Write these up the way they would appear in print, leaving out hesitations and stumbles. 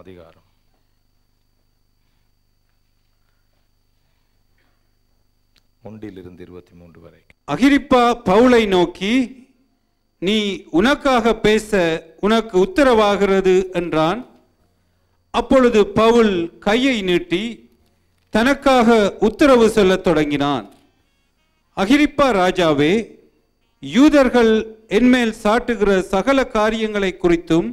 அதிகாரம். ஒன்றிலிருந்து 23 வரை. அகிரிப்பா பவுலை நோக்கி, நீ உனக்காக பேச உனக்கு உத்தரவாகிறது என்றான். அப்பொழுது பவுல் கையை நீட்டி தனக்காக உத்தரவு சொல்லத் தொடங்கினான். அகிரிப்பா ராஜாவே, யூதர்கள் என்மேல் சாட்டுகிற சகல காரியங்களை குறித்தும்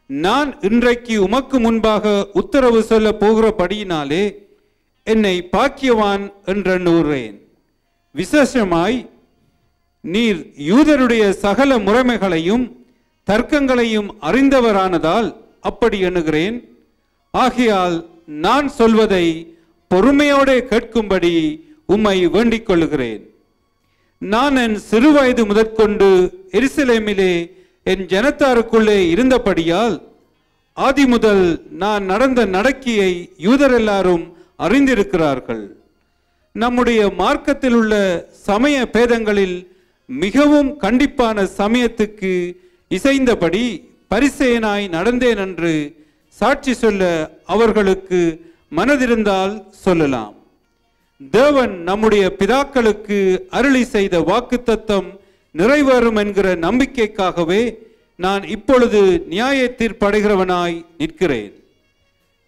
நான் இன்றைக்கு உமக்கு முன்பாக உத்தரவு சொல்ல போகிறபடியினாலே என்னை பாக்கியவான் என்றெண்ணுகிறேன். விசேஷமாய் நீர் யூதருடைய சகல முறைமைகளையும் தர்க்கங்களையும் அறிந்தவரானதால் அப்படி எண்ணுகிறேன். ஆகையால் நான் சொல்வதை பொறுமையோடு கேட்கும்படி உம்மை வேண்டிக் கொள்ளுகிறேன். நான் என் சிறுவயது முதற்கொண்டு எருசலேமிலே என் ஜனத்தாருக்குள்ளே இருந்தபடியால் ஆதி முதல் நான் நடந்த நடக்கையை யூதர் எல்லாரும் அறிந்திருக்கிறார்கள். நம்முடைய மார்க்கத்தில் உள்ள சமய பேதங்களில் மிகவும் கண்டிப்பான சமயத்துக்கு இசைந்தபடி பரிசேயனாய் நடந்தேன் என்று சாட்சி சொல்ல அவர்களுக்கு மனதிருந்தால் சொல்லலாம். தேவன் நம்முடைய பிதாக்களுக்கு அருளி செய்த வாக்குத்தத்தம் நிறைவேறும் என்கிற நம்பிக்கைக்காகவே நான் இப்பொழுது நியாய தீர்ப்படைகிறவனாய் நிற்கிறேன்.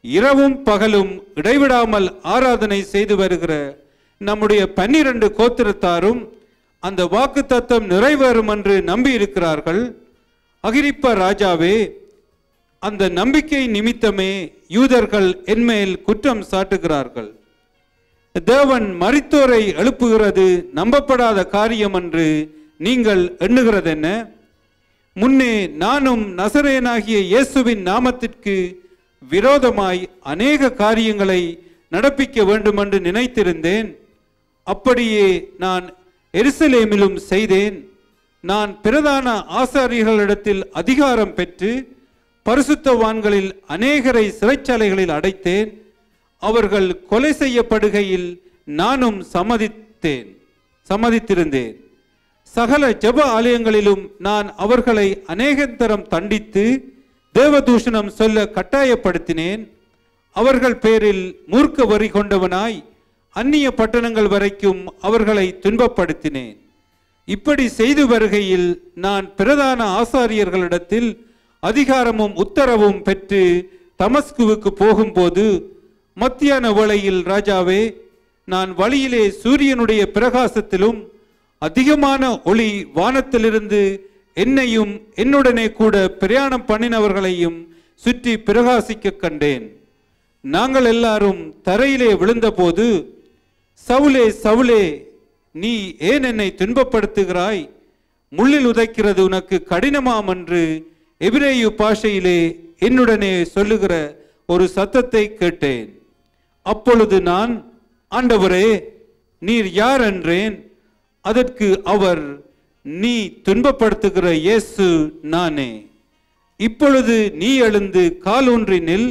இரவும் பகலும் இடைவிடாமல் ஆராதனை செய்து வருகிற நம்முடைய 12 கோத்திரத்தாரும் அந்த வாக்குத்தத்தம் நிறைவேறும் என்று நம்பி இருக்கிறார்கள். அகிரிப்பா ராஜாவே, அந்த நம்பிக்கை நிமித்தமே யூதர்கள் என்மேல் குற்றம் சாட்டுகிறார்கள். தேவன் மரித்தோரை எழுப்புகிறது நம்பப்படாத காரியம் என்று நீங்கள் எண்ணுகிறதென்ன? முன்னே நானும் நசரேயனாகிய இயேசுவின் நாமத்திற்கு விரோதமாய் அநேக காரியங்களை நடப்பிக்க வேண்டும் என்று நினைத்திருந்தேன். அப்படியே நான் எருசலேமிலும் செய்தேன். நான் பிரதான ஆசாரியர்களிடத்தில் அதிகாரம் பெற்று பரிசுத்தவான்களில் அநேகரை சிறைச்சாலைகளில் அடைத்தேன். அவர்கள் கொலை செய்யப்படுகையில் நானும் சம்மதித்திருந்தேன். சகல ஜெப ஆலயங்களிலும் நான் அவர்களை அநேகந்தரம் தண்டித்து தேவதூஷணம் சொல்ல கட்டாயப்படுத்தினேன். அவர்கள் பேரில் மூர்க்க வரி கொண்டவனாய் அந்நிய பட்டணங்கள் வரைக்கும் அவர்களை துன்பப்படுத்தினேன். இப்படி செய்து வருகையில் நான் பிரதான ஆசாரியர்களிடத்தில் அதிகாரமும் உத்தரவும் பெற்று தமஸ்குவுக்கு போகும்போது மத்தியான வேளையில் ராஜாவே, நான் வழியிலே சூரியனுடைய பிரகாசத்திலும் அதிகமான ஒளி வானத்திலிருந்து என்னையும் என்னுடனே கூட பிரயாணம் பண்ணினவர்களையும் சுற்றி பிரகாசிக்க கண்டேன். நாங்கள் எல்லாரும் தரையிலே விழுந்தபோது, சவுலே சவுலே, நீ ஏன் என்னை துன்பப்படுத்துகிறாய்? முள்ளில் உதைக்கிறது உனக்கு கடினமாம் என்று எபிரேயு பாஷையிலே என்னுடனே சொல்லுகிற ஒரு சத்தத்தை கேட்டேன். அப்பொழுது நான், ஆண்டவரே, நீர் யார் என்றேன். அதற்கு அவர், நீ துன்பப்படுத்துகிற இயேசு நானே. இப்பொழுது நீ எழுந்து காலூன்றி நில்.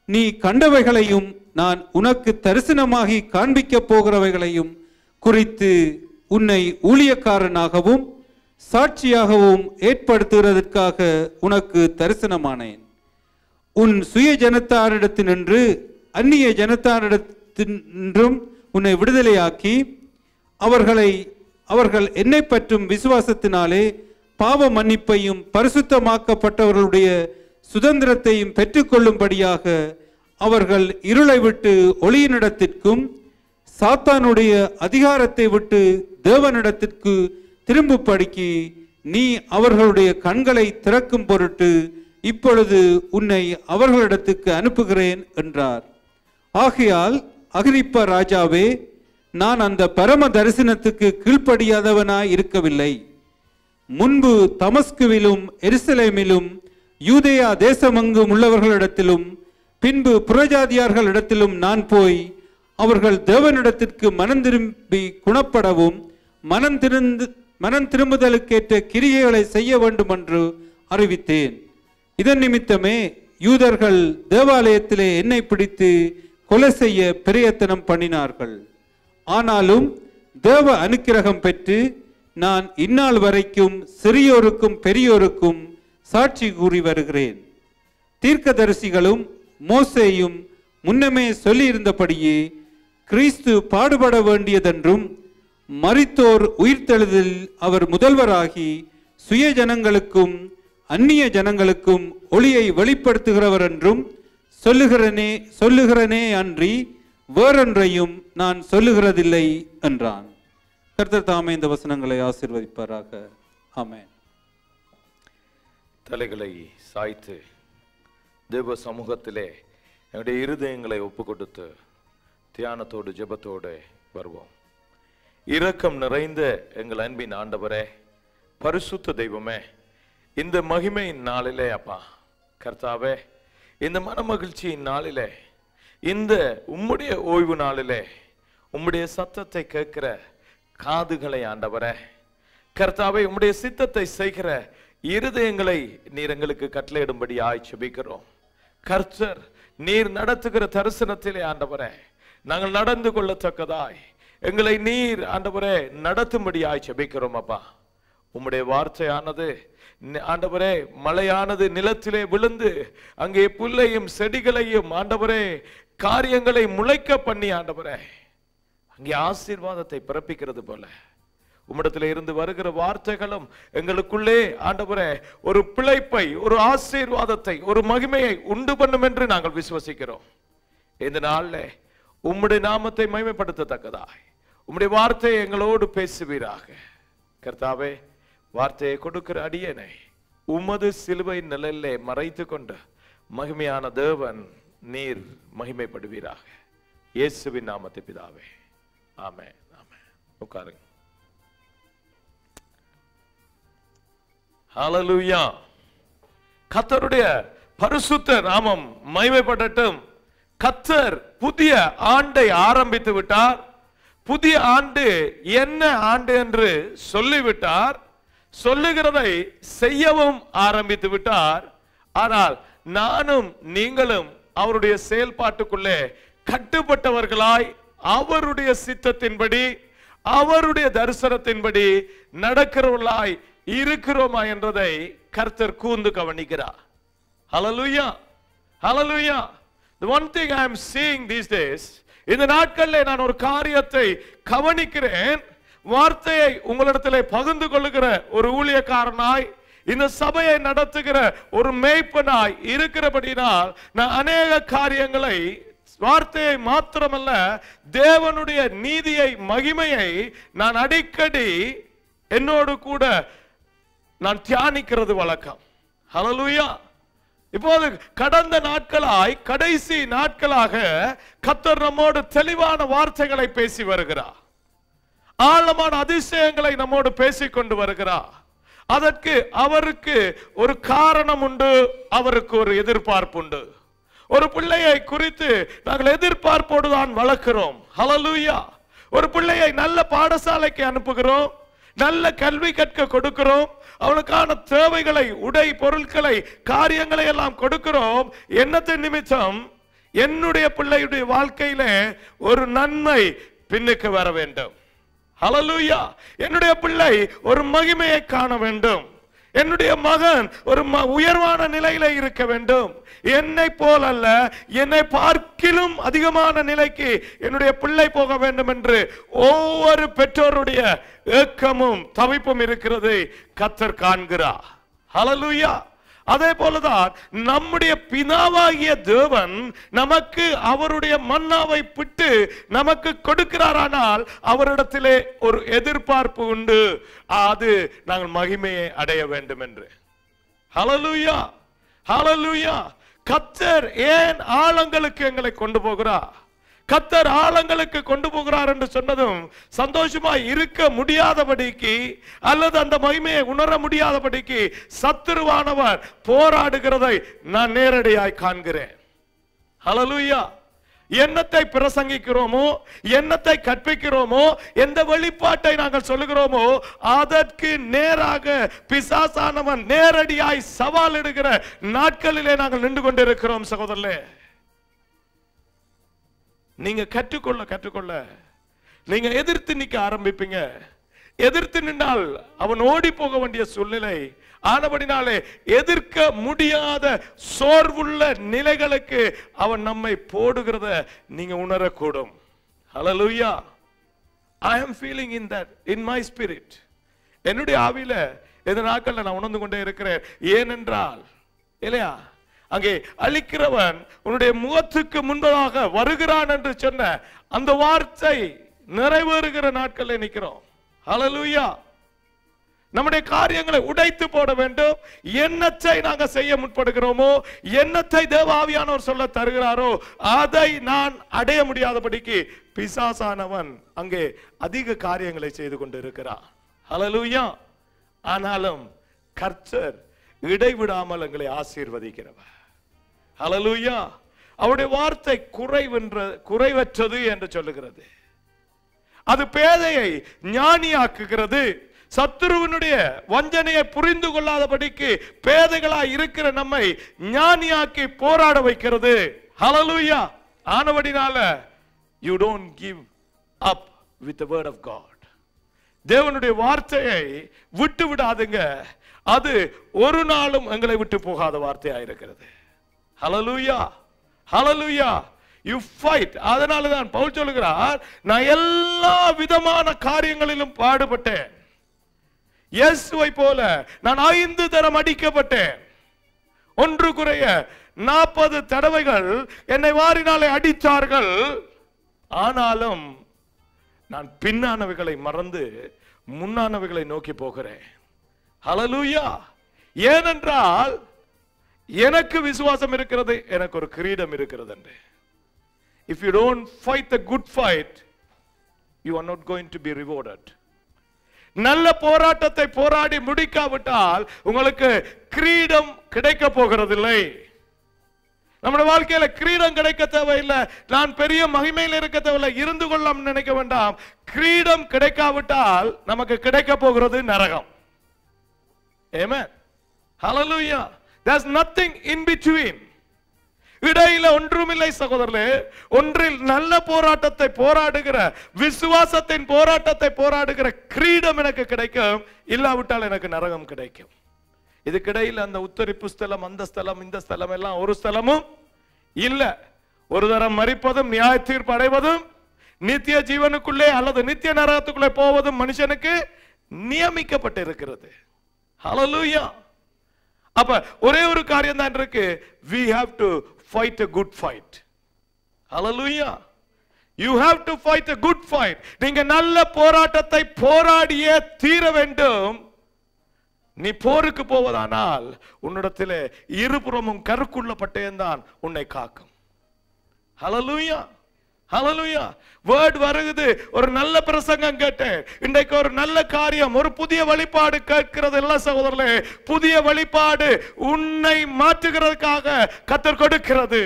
நீ கண்டவைகளையும் நான் உனக்கு தரிசனமாகி காண்பிக்கப் போகிறவைகளையும் குறித்து உன்னை ஊழியக்காரனாகவும் சாட்சியாகவும் ஏற்படுத்துகிறதற்காக உனக்கு தரிசனமானேன். உன் சுய ஜனத்தாரிடத்தினின்று அந்நிய ஜனத்தாரிடத்தின்றும் உன்னை விடுதலையாக்கி அவர்கள் என்னை பற்றும் விசுவாசத்தினாலே பாவ மன்னிப்பையும் பரிசுத்தமாக்கப்பட்டவர்களுடைய சுதந்திரத்தையும் பெற்றுக்கொள்ளும்படியாக அவர்கள் இருளை விட்டு ஒளியினிடத்திற்கும் சாத்தானுடைய அதிகாரத்தை விட்டு தேவனிடத்திற்கு திரும்பும்படிக்கு நீ அவர்களுடைய கண்களை திறக்கும் பொருட்டு இப்பொழுது உன்னை அவர்களிடத்துக்கு அனுப்புகிறேன் என்றார். ஆகையால் அகிரிப்பா ராஜாவே, நான் அந்த பரம தரிசனத்துக்கு கீழ்ப்படியாதவனாய் இருக்கவில்லை. முன்பு தமஸ்குவிலும் எருசலேமிலும் யூதேயா தேசமெங்கும் உள்ளவர்களிடத்திலும் பின்பு புறஜாதியார்களிடத்திலும் நான் போய் அவர்கள் தேவனிடத்திற்கு மனம் திரும்பி குணப்படவும் மனம் திரும்புதலுக்கேற்ற கிரியைகளை செய்ய வேண்டும் என்று அறிவித்தேன். இதன் நிமித்தமே யூதர்கள் தேவாலயத்திலே என்னை பிடித்து கொலை செய்ய பிரயத்தனம் பண்ணினார்கள். ஆனாலும் தேவ அனுக்கிரகம் பெற்று நான் இந்நாள் வரைக்கும் சிறியோருக்கும் பெரியோருக்கும் சாட்சி கூறி வருகிறேன். தீர்க்கதரிசிகளும் மோசேயும் முன்னமே சொல்லியிருந்தபடியே கிறிஸ்து பாடுபட வேண்டியதென்றும் மரித்தோர் உயிர்த்தெழுதல் அவர் முதல்வராகி சுய ஜனங்களுக்கும் அந்நிய ஜனங்களுக்கும் ஒளியை வெளிப்படுத்துகிறவர் என்றும் சொல்லுகிறனே அன்றி வேறொன்றையும் நான் சொல்லுகிறதில்லை என்றான். கர்த்தர் தாமே இந்த வசனங்களை ஆசீர்வதிப்பாராக. ஆமென். தலைகளை சாய்த்து தேவ சமூகத்திலே என்னுடைய இருதயங்களை ஒப்பு கொடுத்து தியானத்தோடு ஜெபத்தோடு வருவோம். இரக்கம் நிறைந்த எங்கள் அன்பின் ஆண்டவரே, பரிசுத்த தெய்வமே, இந்த மகிமையின் நாளிலே அப்பா கர்த்தாவே, இந்த மனமகிழ்ச்சியின் நாளிலே, இந்த உம்முடைய ஓய்வு நாளிலே உம்முடைய சத்தத்தை கேட்கிற காதுகளை ஆண்டவரே கர்த்தாவே, உம்முடைய சித்தத்தை செய்கிற இருதயங்களை நீர் எங்களுக்கு கட்டளையிடும்படி ஜெபிக்கிறோம். கர்த்தர் நீர் நடத்துகிற தரிசனத்திலே ஆண்டவரே நாங்கள் நடந்து கொள்ளத்தக்கதாய் எங்களை நீர் ஆண்டவரே நடத்தும்படி ஜெபிக்கிறோம். அப்பா, உம்முடைய வார்த்தையானது ஆண்டவரே மழையானது நிலத்திலே விழுந்து அங்கே புல்லையும் செடிகளையும் ஆண்டவரே காரியங்களை முளைக்க பண்ணி ஆண்டவரே அங்கே ஆசீர்வாதத்தை பிறப்பிக்கிறது போல உம்மிடத்திலே இருந்து வருகிற வார்த்தைகளும் எங்களுக்குள்ளே ஆண்டவரே ஒரு பிழைப்பை, ஒரு ஆசீர்வாதத்தை, ஒரு மகிமையை உண்டு பண்ணும் என்று நாங்கள் விசுவசிக்கிறோம். இந்த நாள்ல உம்முடைய நாமத்தை மகிமைப்படுத்தத்தக்கதாய் உம்முடைய வார்த்தையை எங்களோடு பேசுவீராக. கர்த்தாவே, வார்த்தையை கொடுக்கிற அடியனை உமது சிலுவை நிழலிலே மறைத்து கொண்டு மகிமையான தேவன் நீர் மகிமைப்படுவீராக. இயேசுவின் நாமத்தை பிதாவே, ஆமென். ஆமென். உட்காருங்க. ஹல்லேலூயா. கர்த்தருடைய பரிசுத்த நாமம் மகிமைப்படட்டும். கர்த்தர் புதிய ஆண்டை ஆரம்பித்து விட்டார். புதிய ஆண்டு என்ன ஆண்டு என்று சொல்லிவிட்டார். சொல்லுகிறதை செய்யவும் ஆரம்பித்து விட்டார். ஆனால் நானும் நீங்களும் அவருடைய செயல்பாட்டுக்குள்ளே கட்டுப்பட்டவர்களாய் அவருடைய சித்தத்தின்படி அவருடைய தரிசனத்தின்படி நடக்கிறவர்களாய் இருக்கிறோமா என்றதை கர்த்தர் கூர்ந்து கவனிக்கிறார். ஹல்லேலூயா, ஹல்லேலூயா. The one thing I am seeing these days, இந்த நாட்களில் நான் ஒரு காரியத்தை கவனிக்கிறேன். வார்த்தையை உங்களிடத்திலே பகிர்ந்து கொள்ளுகிற ஒரு ஊழியக்காரனாய், இந்த சபையை நடத்துகிற ஒரு மேய்ப்பனாய் இருக்கிறபடினால் நான் அநேக காரியங்களை, வார்த்தையை மாத்திரமல்ல தேவனுடைய நீதியை, மகிமையை நான் அடிக்கடி என்னோடு கூட நான் தியானிக்கிறது வழக்கம். ஹல்லேலூயா. இப்போது கடந்த நாட்களாய், கடைசி நாட்களாக கர்த்தர் நம்மோடு தெளிவான வார்த்தைகளை பேசி வருகிறார். ஆழமான அதிசயங்களை நம்மோடு பேசிக் கொண்டு வருகிறார். அதற்கு அவருக்கு ஒரு காரணம் உண்டு, அவருக்கு ஒரு எதிர்பார்ப்பு உண்டு. ஒரு பிள்ளையை குறித்து நாங்கள் எதிர்பார்ப்போடு தான் வளர்க்கிறோம். ஹல்லேலூயா. ஒரு பிள்ளையை நல்ல பாடசாலைக்கு அனுப்புகிறோம், நல்ல கல்வி கற்க கொடுக்கிறோம், அவனுக்கான தேவைகளை, உடை, பொருட்களை, காரியங்களை எல்லாம் கொடுக்கிறோம். என்னத்தின் நிமித்தம்? என்னுடைய பிள்ளையுடைய வாழ்க்கையில ஒரு நன்மை பின்னுக்கு வர வேண்டும். ஹல்லேலூயா. என்னுடைய பிள்ளை ஒரு மகிமையை காண வேண்டும். என்னுடைய மகன் ஒரு உயர்வான நிலையில இருக்க வேண்டும். என்னை போல் அல்ல, என்னை பார்க்கிலும் அதிகமான நிலைக்கு என்னுடைய பிள்ளை போக வேண்டும் என்று ஒவ்வொரு பெற்றோருடைய ஏக்கமும் தவிப்பும் இருக்கிறது கர்த்தர் காண்கிறார். ஹல்லேலூயா. அதே போலதான் நம்முடைய பிதாவாகிய தேவன் நமக்கு அவருடைய மன்னாவை பிட்டு நமக்கு கொடுக்கிறாரானால் அவரிடத்திலே ஒரு எதிர்பார்ப்பு உண்டு, அது நாங்கள் மகிமையை அடைய வேண்டும் என்று. ஹல்லேலூயா. ஹல்லேலூயா. கர்த்தர் ஏன் ஆழங்களுக்கு எங்களை கொண்டு போகிறார்? கர்த்தர் ஆழங்களுக்கு கொண்டு போகிறார் என்று சொன்னதும் சந்தோஷமாய் இருக்க முடியாதபடிக்கு அல்லது அந்த மகிமையை உணர முடியாதபடிக்கு சத்துருவானவர் போராடுகிறதை நான் நேரடியாய் காண்கிறேன். ஹல்லேலூயா. என்னத்தை பிரசங்கிக்கிறோமோ, என்னத்தை கற்பிக்கிறோமோ, எந்த வெளிப்பாட்டை நாங்கள் சொல்லுகிறோமோ அதற்கு நேராக பிசாசானவன் நேரடியாய் சவால் இடுகிற நாட்களிலே நாங்கள் நின்று கொண்டிருக்கிறோம். சகோதரர்களே, நீங்க கற்றுக்கொள்ள நீங்க எதிர்த்து நிற்க ஆரம்பிப்பீங்க. எதிர்த்து நின்றால் அவன் ஓடி போக வேண்டிய சூழ்நிலை ஆனபடினாலே எதிர்க்க முடியாத சோர்வுள்ள நிலைகளுக்கு அவன் நம்மை போடுகிறத நீங்க உணரக்கூடும். ஹல்லேலூயா. I am feeling in that in my spirit. என்னுடைய ஆவியில இந்த நாட்கள்ல நான் உணர்ந்து கொண்டே இருக்கிறேன். ஏனென்றால் இல்லையா, அங்கே அழிக்கிறவன் உன்னுடைய முகத்துக்கு முன்பதாக வருகிறான் என்று சொன்ன அந்த வார்த்தை நிறைவேறுகிற நாட்களில் நிற்கிறோம். ஹல்லேலூயா. நம்முடைய காரியங்களை உடைத்து போட வேண்டும். என்னத்தை நாங்கள் செய்ய முற்படுகிறோமோ, என்னத்தை தேவ ஆவியானவர் சொல்ல தருகிறாரோ அதை நான் அடைய முடியாதபடிக்கு பிசாசானவன் அங்கே அதிக காரியங்களை செய்து கொண்டு இருக்கிறான். ஹல்லேலூயா. ஆனாலும் கர்த்தர் இடைவிடாமல் எங்களை ஆசீர்வதிக்கிறவர். ஹல்லேலூயா. அவருடைய வார்த்தை குறைவற்றது என்று சொல்லுகிறது. அது பேதையை ஞானியாக்குகிறது. சத்துருவினுடைய வஞ்சனையை புரிந்து கொள்ளாதபடிக்கு பேதைகளாய் இருக்கிற நம்மை ஞானியாக்கி போராட வைக்கிறது. ஹல்லேலூயா. ஆனபடினால you don't give up with the word of God. தேவனுடைய வார்த்தையை விட்டு விடாதுங்க. அது ஒரு நாளும் எங்களை விட்டு போகாத வார்த்தையாக இருக்கிறது. ஹல்லேலூயா. ஹல்லேலூயா. You fight. அதனால தான் பவுல் சொல்லுகிறார், நான் எல்லா விதமான காரியங்களிலும் பாடுபட்டேன். இயேசுவை போல நான் 5 தரம் அடிக்கப்பட்டேன். ஒன்று குறைய 40 தடவைகள் என்னை வாரினாலே அடித்தார்கள். ஆனாலும் நான் பின்னானவைகளை மறந்து முன்னானவைகளை நோக்கி போகிறேன். ஹல்லேலூயா. ஏனென்றால் எனக்கு விசுவாசம் இருக்கிறது, எனக்கு ஒரு கிரீடம் இருக்கிறது என்று. If you don't fight the good fight, you are not going to be rewarded. நல்ல போராட்டத்தை போராடி முடிக்காவிட்டால் உங்களுக்கு கிரீடம் கிடைக்க போகிறதில்லை. நம்முடைய வாழ்க்கையில கிரீடம் கிடைக்க தேவையில்லை, நான் பெரிய மகிமையில் இருக்க தேவையில்லை, இருந்து கொள்ளலாம் நினைக்க வேண்டாம். கிரீடம் கிடைக்காவிட்டால் நமக்கு கிடைக்க போகிறது நரகம். Amen. Hallelujah. There's nothing in between. இடையில ஒன்றுமில்லை சகோதரர்களே. ஒன்றில் நல்ல போராட்டத்தை போராடுகிற, விசுவாசத்தின் போராட்டத்தை போராடுகிற கிரீடம் எனக்கு கிடைக்கும், இல்லாவிட்டால் எனக்கு நரகம் கிடைக்கும். இதுக்கிடையில் அந்த உத்தரிப்பு ஸ்தலம், அந்த ஸ்தலம், இந்த ஸ்தலம் எல்லாம் ஒரு ஸ்தலமும் இல்ல. ஒரு தரம் மரிப்பதும் நியாய தீர்ப்பு அடைவதும் நித்திய ஜீவனுக்குள்ளே அல்லது நித்திய நரகத்துக்குள்ளே போவதும் மனுஷனுக்கு நியமிக்கப்பட்டு இருக்கிறது. ஹல்லேலூயா. அப்ப ஒரே ஒரு காரியம் தான் இருக்கு, we have to fight a good fight. Hallelujah. You have to fight a good fight. நீங்க நல்ல போராட்டத்தை போராடியே தீர வேண்டும். நீ போருக்கு போவதானால் உன்னிடத்திலே இருபுறமும் கருக்குள்ள பட்டயம்தான் உன்னை காக்கும். ஹல்லேலூயா, ஹல்லேலூயா. வேர்ட் வருகுது. ஒரு நல்ல பிரசங்கம் கேட்டேன். இன்றைக்கு ஒரு நல்ல காரியம், ஒரு புதிய வெளிப்பாடு கேட்கிறது இல்ல சகோதரர்களே. புதிய வெளிப்பாடு உன்னை மாற்றுகிறதுக்காக கர்த்தர் கொடுக்கிறது.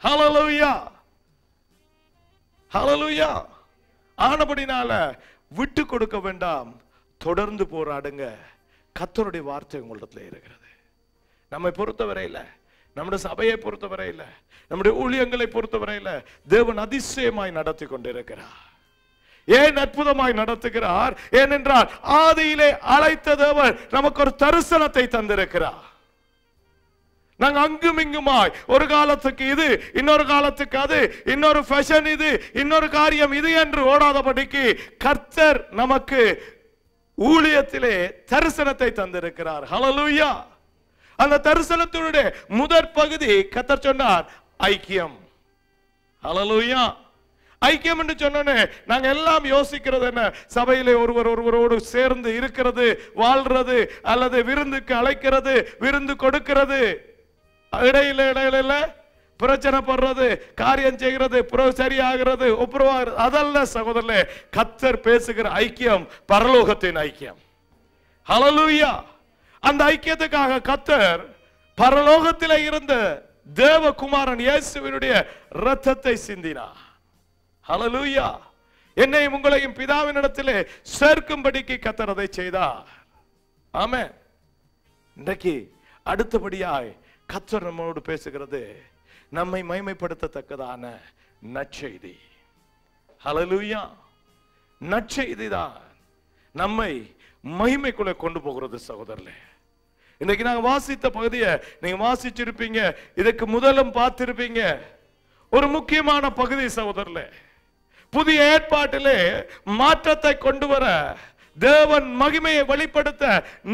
ஹல்லேலூயா, ஹல்லேலூயா. ஆனபடினால விட்டு கொடுக்க வேண்டாம், தொடர்ந்து போராடுங்க. கர்த்தருடைய வார்த்தை உங்களிடத்துல இருக்கிறது. நம்மை பொறுத்தவரையில், நம்முடைய சபையை பொறுத்தவரையில், நம்முடைய ஊழியங்களை பொறுத்தவரையில் தேவன் அதிசயமாய் நடத்தி கொண்டிருக்கிறார். ஏன் அற்புதமாய் நடத்துகிறார்? ஏனென்றால் ஆதியிலே அழைத்த தேவன் நமக்கு ஒரு தரிசனத்தை தந்திருக்கிறார். நாங்க அங்கும் இங்குமாய் ஒரு காலத்துக்கு இது, இன்னொரு காலத்துக்கு அது, இன்னொரு ஃபேஷன் இது, இன்னொரு காரியம் இது என்று ஓடாதபடிக்கு கர்த்தர் நமக்கு ஊழியத்திலே தரிசனத்தை தந்திருக்கிறார். ஹல்லேலூயா. அந்த தரிசனத்தினுடைய முதற் பகுதி கர்த்தர் சொன்னார் ஐக்கியம். ஹல்லேலூயா. ஐக்கியம் என்று சொன்னோன்னே நாங்க எல்லாம் யோசிக்கிறது என்ன? சபையிலே ஒருவரோடு சேர்ந்து இருக்கிறது, வாழ்றது, அல்லது விருந்துக்கு அழைக்கிறது, விருந்து கொடுக்கிறது, இடையில பிரச்சனை படுறது, காரியம் செய்கிறது, சரியாகிறது, ஒப்புரவாகிறது. அதல்ல சகோதரர்களே, கர்த்தர் பேசுகிற ஐக்கியம் பரலோகத்தின் ஐக்கியம். ஹல்லேலூயா. அந்த ஐக்கியத்துக்காக கர்த்தர் பரலோகத்தில் இருந்த தேவகுமாரன் இயேசுவினுடைய இரத்தத்தை சிந்தினார். ஹல்லேலூயா. என்னையும் உங்களையும் பிதாவினிடத்திலே சேர்க்கும்படிக்கு கர்த்தர் அதை செய்தார். ஆமென். இன்றைக்கு அடுத்தபடியாய் கர்த்தர் நம்மோடு பேசுகிறது நம்மை மகிமைப்படுத்தத்தக்கதான நற்செய்தி. ஹல்லேலூயா. நற்செய்திதான் நம்மை மகிமைக்குள்ள கொண்டு போகிறது சகோதரர்களே. இன்னைக்கு நாங்க வாசித்த பகுதியை நீங்க வாசிச்சிருப்பீங்க, இதுக்கு முதலும் பார்த்திருப்பீங்க. ஒரு முக்கியமான பகுதி சகோதரர்களே. புதிய ஏற்பாட்டிலே மாற்றத்தை கொண்டு வர, தேவன் மகிமையை வெளிப்படுத்த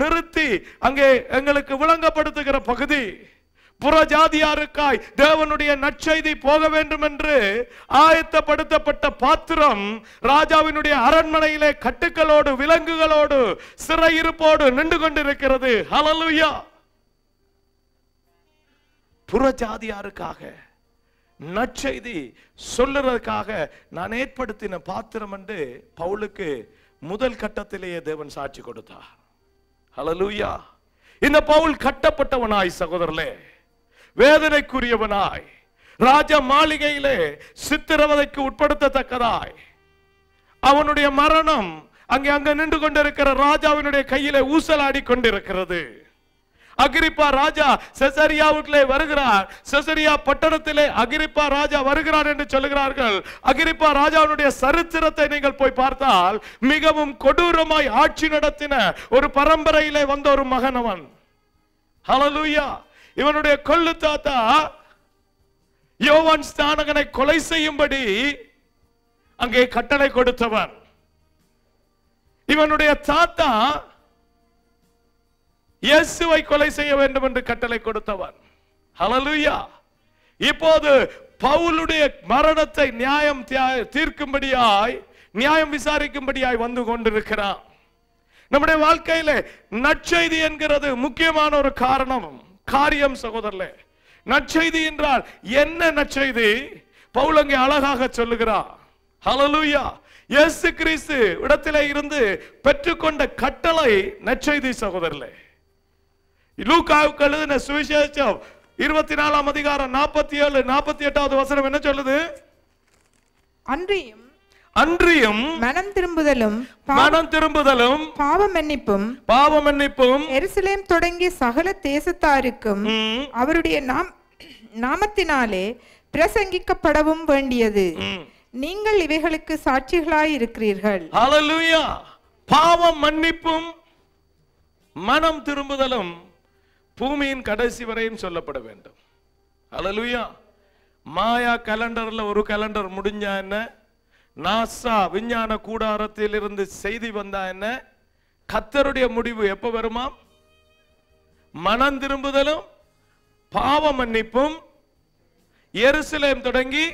நிறுத்தி அங்கே எங்களுக்கு விளங்கப்படுத்துகிற பகுதி. புறஜாதியாருக்காய் தேவனுடைய நற்செய்தி போக வேண்டும் என்று ஆயத்தப்படுத்தப்பட்ட பாத்திரம் ராஜாவினுடைய அரண்மனையிலே கட்டுக்களோடு விலங்குகளோடு சிறையிருப்போடு நின்று கொண்டிருக்கிறது. ஹல்லேலூயா. புறஜாதியாருக்காக நற்செய்தி சொல்லுறதுக்காக நான் ஏற்படுத்தின பாத்திரம் என்று பவுலுக்கு முதல் கட்டத்திலேயே தேவன் சாட்சி கொடுத்தார். ஹல்லேலூயா. இந்த பவுல் கட்டப்பட்டவனாய் சகோதரர்களே, வேதனைக்குரியவனாய், ராஜ மாளிகையிலே சித்திரவதைக்கு உட்படுத்தத்தக்கதாய், அவனுடைய மரணம் அங்க நின்று கொண்டிருக்கிற ராஜாவினுடைய கையிலே ஊசலாடி கொண்டிருக்கிறது. அகிரிப்பா ராஜா செசரியாவுக்குள்ளே வருகிறார். செசரியா பட்டணத்திலே அகிரிப்பா ராஜா வருகிறார் என்று சொல்லுகிறார்கள். அகிரிப்பா ராஜாவுடைய சரித்திரத்தை நீங்கள் போய் பார்த்தால் மிகவும் கொடூரமாய் ஆட்சி நடத்தின ஒரு பரம்பரையிலே வந்த ஒரு மகன் அவன். ஹல்லேலூயா. இவனுடைய கொள்ளு தாத்தா யோவான் ஸ்நானகனை கொலை செய்யும்படி அங்கே கட்டளை கொடுத்தவன். இவனுடைய தாத்தா இயேசுவை கொலை செய்ய வேண்டும் என்று கட்டளை கொடுத்தவன். ஹல்லேலூயா. இப்போது பவுலுடைய மரணத்தை நியாயம் தீர்க்கும்படியாய், நியாயம் விசாரிக்கும்படியாய் வந்து கொண்டிருக்கிறான். நம்முடைய வாழ்க்கையில நற்செய்தி என்கிறது முக்கியமான ஒரு காரியம் சகோதரர்களே. நற்செய்தி என்றால் என்ன? நற்செய்தி பவுல் அங்கே அழகாக சொல்லுகிறார். ஹல்லேலூயா. இயேசு கிறிஸ்து இடத்திலே இருந்து பெற்றுக்கொண்ட கட்டளை நற்செய்தி சகோதரர்களே. லூக்காவுக்கு எழுதின சுவிசேஷம் 24ஆம் அதிகாரம் 47-48வது வசனம் என்ன சொல்லுது? அன்றியும் மனம் திரும்புதலும் பாவ மன்னிப்பும் எருசலேம் தொடங்கி சகல தேசத்தாருக்கும் அவருடைய நாமத்தினாலே பிரசங்கிக்கப்படவும் வேண்டியது. நீங்கள் இவைகளுக்கு சாட்சிகளாய் இருக்கிறீர்கள். ஹல்லேலூயா. பாவ மன்னிப்பும் மனம் திரும்புதலும் பூமியின் கடைசி வரையும் சொல்லப்பட வேண்டும். ஹல்லேலூயா. மாயா கேலண்டர்ல ஒரு கேலண்டர் முடிஞ்சா என்ன, நாசா விஞ்ஞான கூடாரத்தில் இருந்து செய்தி வந்தா என்ன, கர்த்தருடைய முடிவு எப்ப வருமா? மனம் திரும்புதலும் பாவ மன்னிப்பும் எருசலேம் தொடங்கி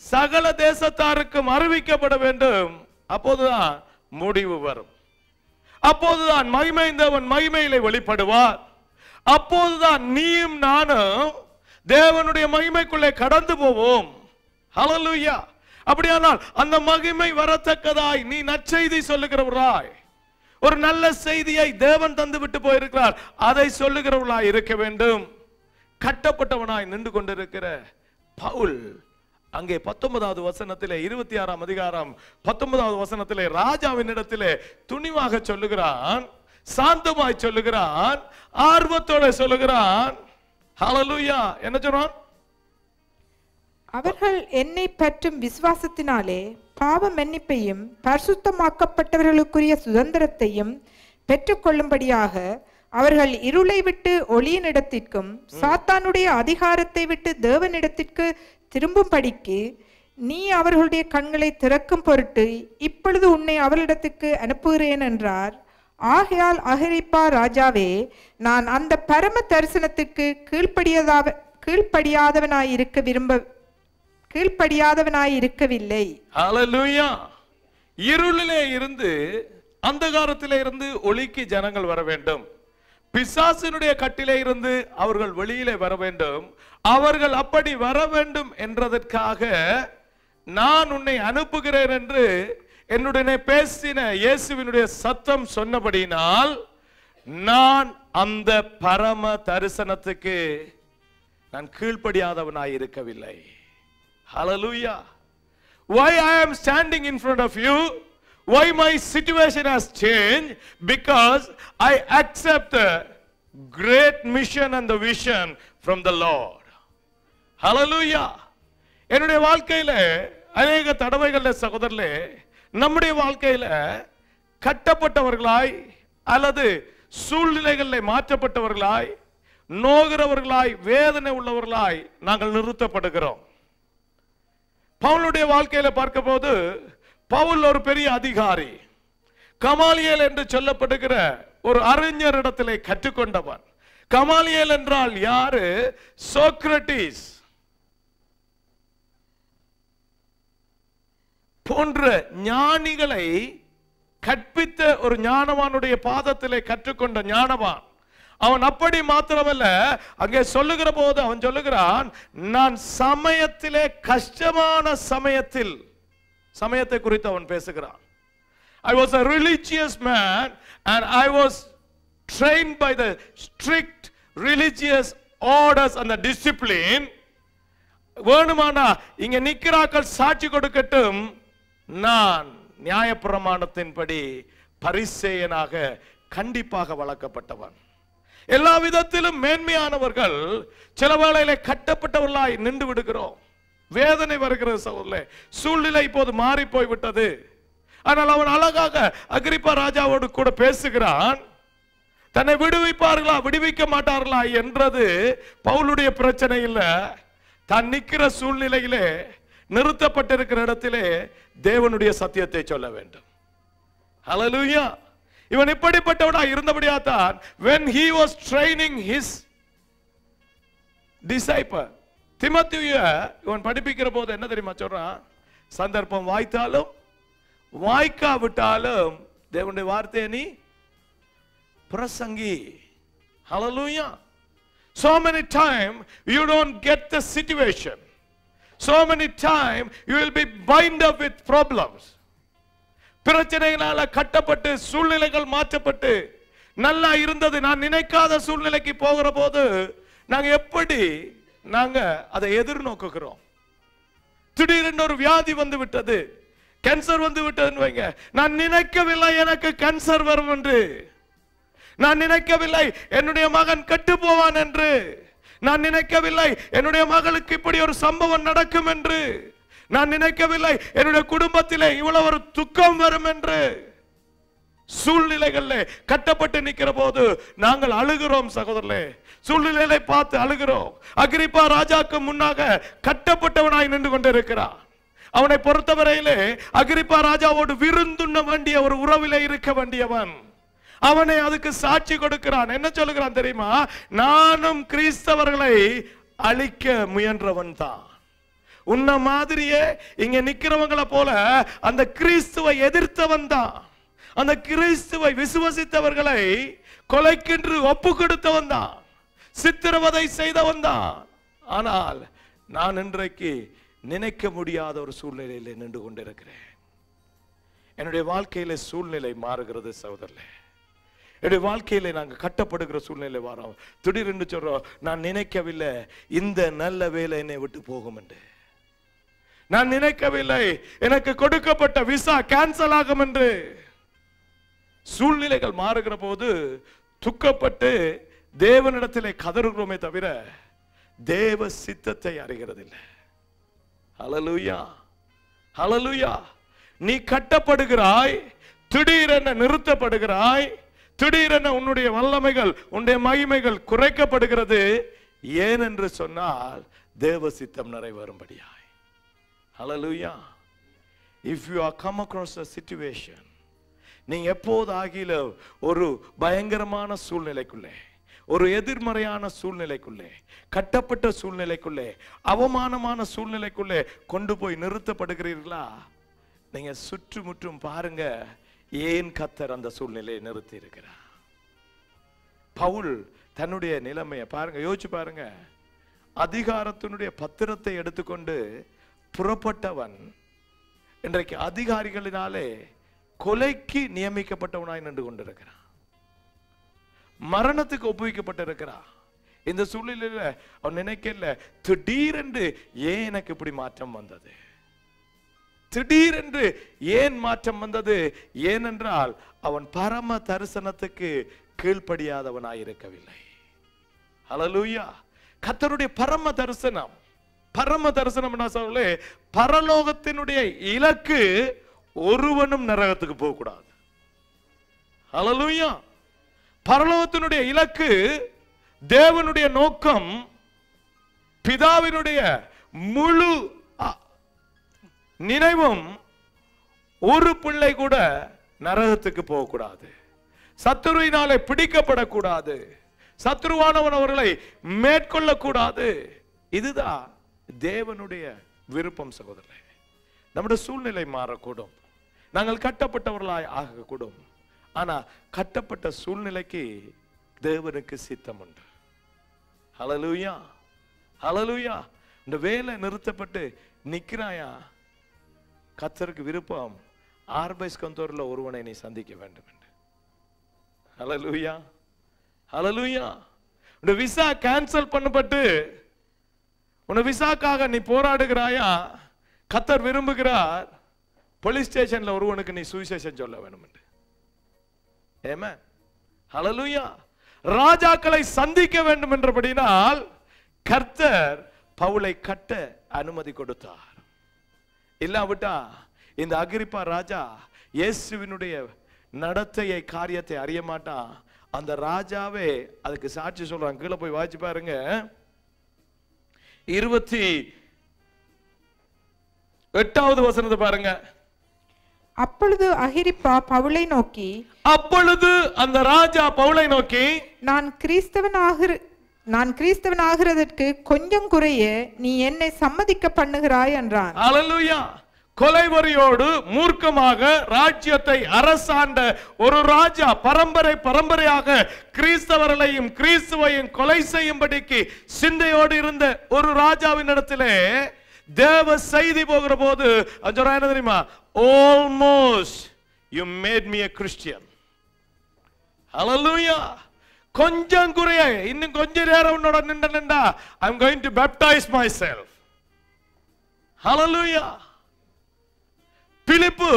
சகல தேசத்தாருக்கும் அறிவிக்கப்பட வேண்டும். அப்போதுதான் முடிவு வரும். அப்போதுதான் மகிமை தேவன் மகிமையிலே வெளிப்படுவார். அப்போதுதான் நீயும் நானும் தேவனுடைய மகிமைக்குள்ளே கடந்து போவோம். ஹல்லேலூயா. அப்படியானால் அந்த மகிமை வரத்தக்கதாய் நீ நற்செய்தி சொல்லுகிறவராய், ஒரு நல்ல செய்தியை தேவன் தந்து விட்டு போயிருக்கிறார், அதை சொல்லுகிறவர்களாய் இருக்க வேண்டும். கட்டப்பட்டவனாய் நின்று கொண்டிருக்கிற பவுல் அங்கே 19வது வசனத்திலே 26ஆம் அதிகாரம் 19வது வசனத்திலே ராஜாவின் இடத்திலே துணிவாக சொல்லுகிறான், சாந்தமாய் சொல்லுகிறான், ஆர்வத்தோட சொல்லுகிறான். ஹல்லேலூயா. என்ன சொன்னான்? அவர்கள் என்னை பற்றும் விசுவாசத்தினாலே பாவ மன்னிப்பையும் பரிசுத்தமாக்கப்பட்டவர்களுக்குரிய சுதந்திரத்தையும் பெற்றுக்கொள்ளும்படியாக அவர்கள் இருளை விட்டு ஒளியின் இடத்திற்கும் சாத்தானுடைய அதிகாரத்தை விட்டு தேவனிடத்திற்கு திரும்பும்படிக்கு நீ அவர்களுடைய கண்களை திறக்கும் பொருட்டு இப்பொழுது உன்னை அவர்களிடத்துக்கு அனுப்புகிறேன் என்றார். ஆகையால் அகிரிப்பா ராஜாவே, நான் அந்த பரம தரிசனத்துக்கு கீழ்ப்படியாதவனாயிருக்கவில்லை. ஹல்லேலூயா. இருளிலே இருந்து அந்தகாரத்திலே இருந்து ஒளிக்கு ஜனங்கள் வர வேண்டும். பிசாசினுடைய கட்டிலே இருந்து அவர்கள் வெளியிலே வர வேண்டும். அவர்கள் அப்படி வர வேண்டும் என்றதற்காக நான் உன்னை அனுப்புகிறேன் என்று என்னுடனே பேசின இயேசுவினுடைய சத்தம் சொன்னபடினால் நான் அந்த பரம தரிசனத்துக்கு நான் கீழ்ப்படியாதவனாய் இருக்கவில்லை. Hallelujah. Why I am standing in front of you? Why my situation has changed? Because I accept the great mission and the vision from the Lord. Hallelujah. என்னுடைய வாழ்க்கையில அநேக தடவைகள்ல சகோதரர்களே, நம்முடைய வாழ்க்கையில கட்டப்பட்டவர்களாய் அல்லது சூழ்நிலைகளில் மாற்றப்பட்டவர்களாய், நோகிறவர்களாய், வேதனை உள்ளவர்களாய் நாங்கள் நிறுத்தப்படுகிறோம். பவுலுடைய வாழ்க்கையில பார்க்க போது பவுல் ஒரு பெரிய அதிகாரி, கமாலியேல் என்று சொல்லப்படுகிற ஒரு அறிஞரிடத்திலே கற்றுக்கொண்டவன். கமாலியேல் என்றால் யாரு? சோக்ரட்டிஸ் போன்ற ஞானிகளை கற்பித்த ஒரு ஞானவானுடைய பாதத்திலே கற்றுக்கொண்ட ஞானவான் அவன். அப்படி மாத்திரமல்ல, அங்கே சொல்லுகிற போது அவன் சொல்லுகிறான், நான் சமயத்திலே கஷ்டமான சமயத்தில், சமயத்தை குறித்து அவன் பேசுகிறான். I was a religious man and I was trained by the strict religious orders and the discipline. வேணுமானா இங்க நிக்கிறாக்கள் சாட்சி கொடுக்கட்டும், நான் நியாயப்பிரமாணத்தின்படி பரிசேயனாக கண்டிப்பாக வளர்க்கப்பட்டவன். எல்லா விதத்திலும் மேன்மையானவர்கள் சில வேளையிலே கட்டப்பட்டவர்களாய் நின்று விடுகிறோம். வேதனை வருகிறது சகோதரர்களே. சூழ்நிலை இப்போது மாறி போய்விட்டது. ஆனால் அவன் அழகாக அகிரிப்பா ராஜாவோடு கூட பேசுகிறான். தன்னை விடுவிப்பார்களா விடுவிக்க மாட்டார்களா என்றது பவுலுடைய பிரச்சனை இல்லை. தான் நிற்கிற சூழ்நிலையிலே, நிறுத்தப்பட்டிருக்கிற இடத்திலே தேவனுடைய சத்தியத்தை சொல்ல வேண்டும். ஹல்லேலூயா. இவன் இப்படிப்பட்டவனா இருந்தபடியா தான் when he was training his disciple திமோத்தேயுவை இவன் படிப்பிக்கிற போது என்ன தெரியுமா சொல்றான்? சந்தர்ப்பம் வாய்த்தாலும் வாய்க்காவிட்டாலும் தேவனுடைய வார்த்தையை நீ பிரசங்கி. ஹல்லேலூயா. So many times you don't get the situation. So many times you will be bound up with problems. பிரச்சனைகளால கட்டப்பட்டு சூழ்நிலைகள் மாற்றப்பட்டு நல்லா இருந்தது நான் நினைக்காத சூழ்நிலைக்கு போகிற போது நாங்க எப்படி அதை எதிர்நோக்குகிறோம்? திடீரென்று ஒரு வியாதி வந்து விட்டது, கேன்சர் வந்து விட்டதுன்னு வைங்க. நான் நினைக்கவில்லை எனக்கு கேன்சர் வரும் என்று, நான் நினைக்கவில்லை என்னுடைய மகன் கெட்டு போவான் என்று, நான் நினைக்கவில்லை என்னுடைய மகளுக்கு இப்படி ஒரு சம்பவம் நடக்கும் என்று, நான் நினைக்கவில்லை என்னுடைய குடும்பத்திலே இவ்வளவு ஒரு துக்கம் வரும் என்று. சூழ்நிலைகளிலே கட்டப்பட்டு நிற்கிற போது நாங்கள் அழுகிறோம் சகோதரர்களே. சூழ்நிலைகளை பார்த்து அழுகிறோம். அகிரிப்பா ராஜாக்கு முன்னாக கட்டப்பட்டவனாய் நின்று கொண்டிருக்கிறான். அவனை பொறுத்தவரையிலே அகிரிப்பா ராஜாவோடு விருந்துண்ண வேண்டிய ஒரு உறவிலே இருக்க வேண்டியவன். அவனை அதுக்கு சாட்சி கொடுக்கிறான். என்ன சொல்லுகிறான் தெரியுமா? நானும் கிறிஸ்தவர்களை அழிக்க முயன்றவன் தான். உன்ன மாதிரியே இங்க நிக்கிறவங்களை போல அந்த கிறிஸ்துவை எதிர்த்தவன் தான். அந்த கிறிஸ்துவை விசுவசித்தவர்களை கொலைக்கென்று ஒப்பு கொடுத்தவன் தான், சித்திரவதை செய்தவன் தான். ஆனால் நான் இன்றைக்கு நினைக்க முடியாத ஒரு சூழ்நிலையில் நின்று கொண்டிருக்கிறேன். என்னுடைய வாழ்க்கையில சூழ்நிலை மாறுகிறது சகோதரர்களே. என்னுடைய வாழ்க்கையில நாங்கள் கட்டப்படுகிற சூழ்நிலை வரோம். திடீரென்று சொல்றோம், நான் நினைக்கவில்லை இந்த நல்ல வேலை என்னை விட்டு போகும் என்று. நான் நினைக்கவில்லை எனக்கு கொடுக்கப்பட்ட விசா கேன்சல் ஆகும் என்று. சூழ்நிலைகள் மாறுகிற போது துக்கப்பட்டு தேவனிடத்திலே கதறுகிறோமே தவிர தேவ சித்தத்தை அறிகிறதில்லை. ஹல்லேலூயா, ஹல்லேலூயா. நீ கட்டப்படுகிறாய், திடீரென நிறுத்தப்படுகிறாய், திடீரென உன்னுடைய வல்லமைகள் உன்னுடைய மகிமைகள் குறைக்கப்படுகிறது. ஏன் என்று சொன்னால் தேவ சித்தம் நிறைவேறும்படியாய். ஹல்லேலூயா. If you are come across a situation, நீங்க எப்போது ஆகில ஒரு பயங்கரமான சூழ்நிலைக்குள்ளே, ஒரு எதிர்மறையான சூழ்நிலைக்குள்ளே, கட்டப்பட்ட சூழ்நிலைக்குள்ளே, அவமானமான சூழ்நிலைக்குள்ளே கொண்டு போய் நிறுத்தப்படுகிறீர்களா? நீங்க சுற்றுமுற்றும் பாருங்க, ஏன் கர்த்தர் அந்த சூழ்நிலையை நிறுத்தி இருக்கிறார். பவுல் தன்னுடைய நிலைமையை பாருங்க, யோசிச்சு பாருங்க. அதிகாரத்தினுடைய பத்திரத்தை எடுத்துக்கொண்டு புறப்பட்டவன் இன்றைக்கு அதிகாரிகளினாலே கொலைக்கு நியமிக்கப்பட்டவனாய் நின்று கொண்டிருக்கிறான், மரணத்துக்கு ஒப்புவிக்கப்பட்டிருக்கிறான். இந்த சூழ்நிலையில அவன் நினைக்கல, திடீரென்று ஏன் எனக்கு இப்படி மாற்றம் வந்தது, திடீரென்று ஏன் மாற்றம் வந்தது? ஏனென்றால் அவன் பரம தரிசனத்துக்கு கீழ்ப்படியாதவனாயிருக்கவில்லை. ஹல்லேலூயா. கர்த்தருடைய பரம தரிசனம், பரம தரிசனம் என்ன சொல்ல, பரலோகத்தினுடைய இலக்கு ஒருவனும் நரகத்துக்கு போக கூடாது. ஹல்லேலூயா. பரலோகத்தினுடைய இலக்கு, தேவனுடைய நோக்கம், பிதாவினுடைய முழு நினைவும் ஒரு பிள்ளை கூட நரகத்துக்கு போக கூடாது, சத்துருவினாலே பிடிக்கப்படக்கூடாது, சத்துருவானவன் அவர்களை மேற்கொள்ள கூடாது. இதுதான் தேவனுடைய விருப்பம் சகோதரர்களே. நம்முடைய சூழ்நிலை மாறக்கூடும், நாங்கள் கட்டப்பட்டவர்களாய் ஆகக்கூடும். ஆனா கட்டப்பட்ட சூழ்நிலைக்கு தேவனுக்கு சித்தம் உண்டு. ஹல்லேலூயா, ஹல்லேலூயா. இந்த வேலை நிறுத்தப்பட்டு நிக்கிறாயா, கர்த்தருக்கு விருப்பம் ஆர்பைஸ் கந்தோரில் ஒருவனை நீ சந்திக்க வேண்டும் என்று. ஹல்லேலூயா, ஹல்லேலூயா. உன் விசா கேன்சல் பண்ணப்பட்டு உன் விசாக்காக நீ போராடுகிறாயா, கர்த்தர் விரும்புகிறார் போலீஸ் ஸ்டேஷன்ல ஒருவனுக்கு நீ சுவிசேஷம் சொல்ல வேண்டும் என்று. ஆமென், ஹல்லேலூயா. ராஜாக்களை சந்திக்க வேண்டும் என்றபடினால் கர்த்தர் பவுலை கட்ட அனுமதி கொடுத்தார். இல்லாவிட்டா இந்த அகிரிப்பா ராஜா இயேசுவினுடைய நடத்தையை, காரியத்தை அறிய மாட்டான். அந்த ராஜாவே அதுக்கு சாட்சி சொல்றான். கீழே போய் வாசிச்சு பாருங்க, 28வது வசனத்தை பாருங்க. அப்பொழுது அகிரிப்பா பவுலை நோக்கி, அப்பொழுது அந்த ராஜா பவுலை நோக்கி, நான் கிறிஸ்தவனாகிறதற்கு கொஞ்சம் குறைய நீ என்னை சம்மதிக்க பண்ணுகிறாய் என்றான். ஹல்லேலூயா. கொலைவரியோடு மூர்க்கமாக ராஜ்யத்தை அரசாண்ட ஒரு ராஜா, பரம்பரையாக கிறிஸ்தவர்களையும் கிறிஸ்துவையும் கொலை செய்யும்படிக்கு சிந்தையோடு இருந்த ஒரு ராஜாவின் இடத்திலே தேவ செய்தி போகிற போது என்ன தெரியுமா, almost you made me a Christian. Hallelujah. கொஞ்சம் குறைய, இன்னும் கொஞ்ச நேரம் உன்னோட நின்றா, I'm going to baptize myself. Hallelujah. பிலிப்பு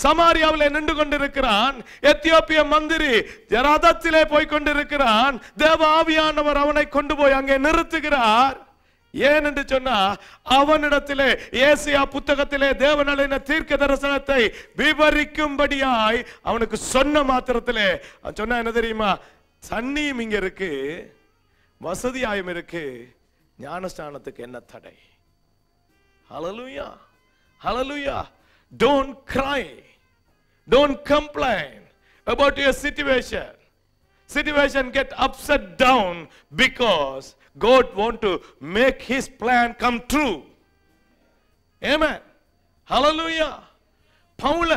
சமாரியாவில் நின்று கொண்டிருக்கிறான். எத்தியோப்பிய மந்திரி ரதத்திலே போய் கொண்டிருக்கிறான். தேவ ஆவியானவர் அவனை கொண்டு போய் அங்கே நிறுத்துகிறார். ஏன் என்று சொன்னா, அவனிடத்திலே ஏசியா புத்தகத்திலே தேவனளின தீர்க்க தரிசனத்தை விவரிக்கும்படியாய் அவனுக்கு சொன்ன மாத்திரத்திலே சொன்ன என்ன தெரியுமா, தண்ணியும் இங்க இருக்கு, வசதியாயும் இருக்கு, ஞானஸ்நானத்துக்கு என்ன தடை? ஹல்லேலூயா, ஹல்லேலூயா. Don't cry, don't complain about your situation. Situation get upset down because God want to make his plan come true. Amen, hallelujah. பவுல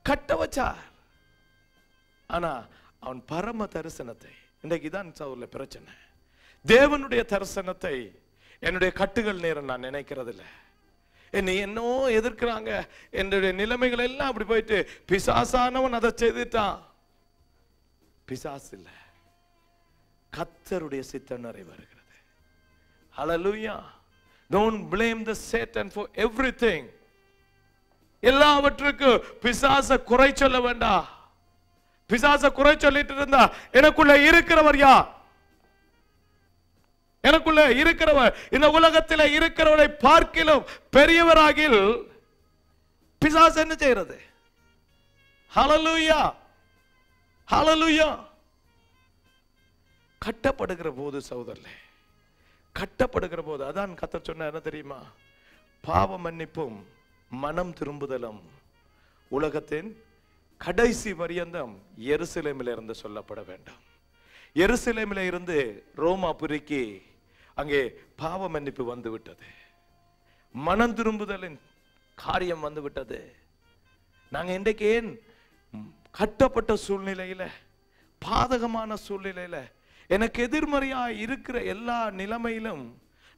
கட்ட வச்சார். ஆனா அவன் பரம தரிசனத்தை, இன்றைக்கு தான் சவுல பிரச்சனை, தேவனுடைய தரிசனத்தை என்னுடைய கட்டுகள் நேரம் நான் நினைக்கிறதில்ல. என்னை என்னோ எதிர்க்கிறாங்க, என்னுடைய நிலைமைகள் எல்லாம் அப்படி போயிட்டு பிசாசானவன் அதை செய்துட்டான். பிசாசு இல்ல, கர்த்தருடைய சித்தம் நிறைவேறுகிறது. ஹல்லேலூயா. Don't blame the Satan for everything. எல்லாவற்றுக்கும் பிசாச குறை சொல்ல வேண்டாம். பிசாச குறை சொல்லிட்டு இருந்தா எனக்குள்ள இருக்கிறவர் யார்? எனக்குள்ள இருக்கிறவர் இந்த உலகத்தில் இருக்கிறவரை பார்க்கிலும் பெரியவராகில் பிசாசு என்ன செய்யறது? ஹல்லேலூயா, ஹல்லேலூயா. கட்டப்படுகிற போது சகோதரர்களே, கட்டப்படுகிற போது அதான் கர்த்தர் சொன்னார் என்ன தெரியுமா? பாவ மன்னிப்பும் மனம் திரும்புதலும் உலகத்தின் கடைசி பரியந்தம் எருசலேமில் இருந்து சொல்லப்பட வேண்டும். எருசலேமில் இருந்து ரோமாபுரிக்கு அங்கே பாவ மன்னிப்பு வந்து விட்டது, மனம் திரும்புதலின் காரியம் வந்து விட்டது. நாங்க இன்றைக்கு ஏன் கட்டப்பட்ட சூழ்நிலையில, பாதகமான சூழ்நிலையில, எனக்கு எதிர்மறையா இருக்கிற எல்லா நிலைமையிலும்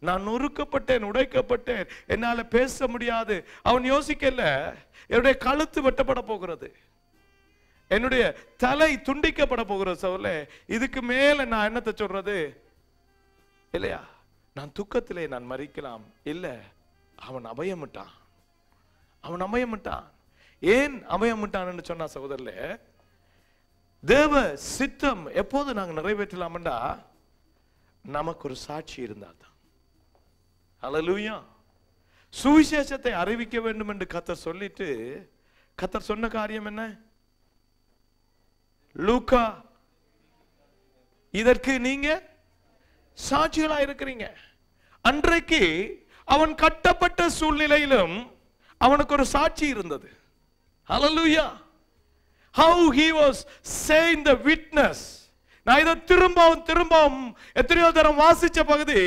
நான் நொறுக்கப்பட்டேன், உடைக்கப்பட்டேன், என்னால பேச முடியாது. அவன் யோசிக்கல என்னுடைய கழுத்து வெட்டப்பட போகிறது, என்னுடைய தலை துண்டிக்கப்பட போகிறது. சோலே இதுக்கு மேல நான் என்னத்தை சொல்றது இல்லையா? நான் துக்கத்திலே நான் மறிக்கலாம். இல்ல, அவன் அபயமிட்டான், அவன் அபயமிட்டான். ஏன் அபயமிட்டான்னு சொன்னா சகோதரர்களே, தேவ சித்தம் எப்போது நாங்க நிறைவேற்றலாம்டா நமக்கு ஒரு சாட்சி இருந்தா தான். ஹல்லேலூயா. சுவிசேஷத்தை அறிவிக்க வேண்டும் என்று கர்த்தர் சொல்லிட்டு, கர்த்தர் சொன்ன காரியம் என்ன? லூக்கா, இதற்கு நீங்க சாட்சிகளா இருக்கிறீங்க. அன்றைக்கு அவன் கட்டப்பட்ட சூழ்நிலையிலும் அவனுக்கு ஒரு சாட்சி இருந்தது. ஹல்லேலூயா. How he was saying the witness. நான் இதை திரும்பவும் எத்தனையோ தரம் வாசிச்ச பகுதி,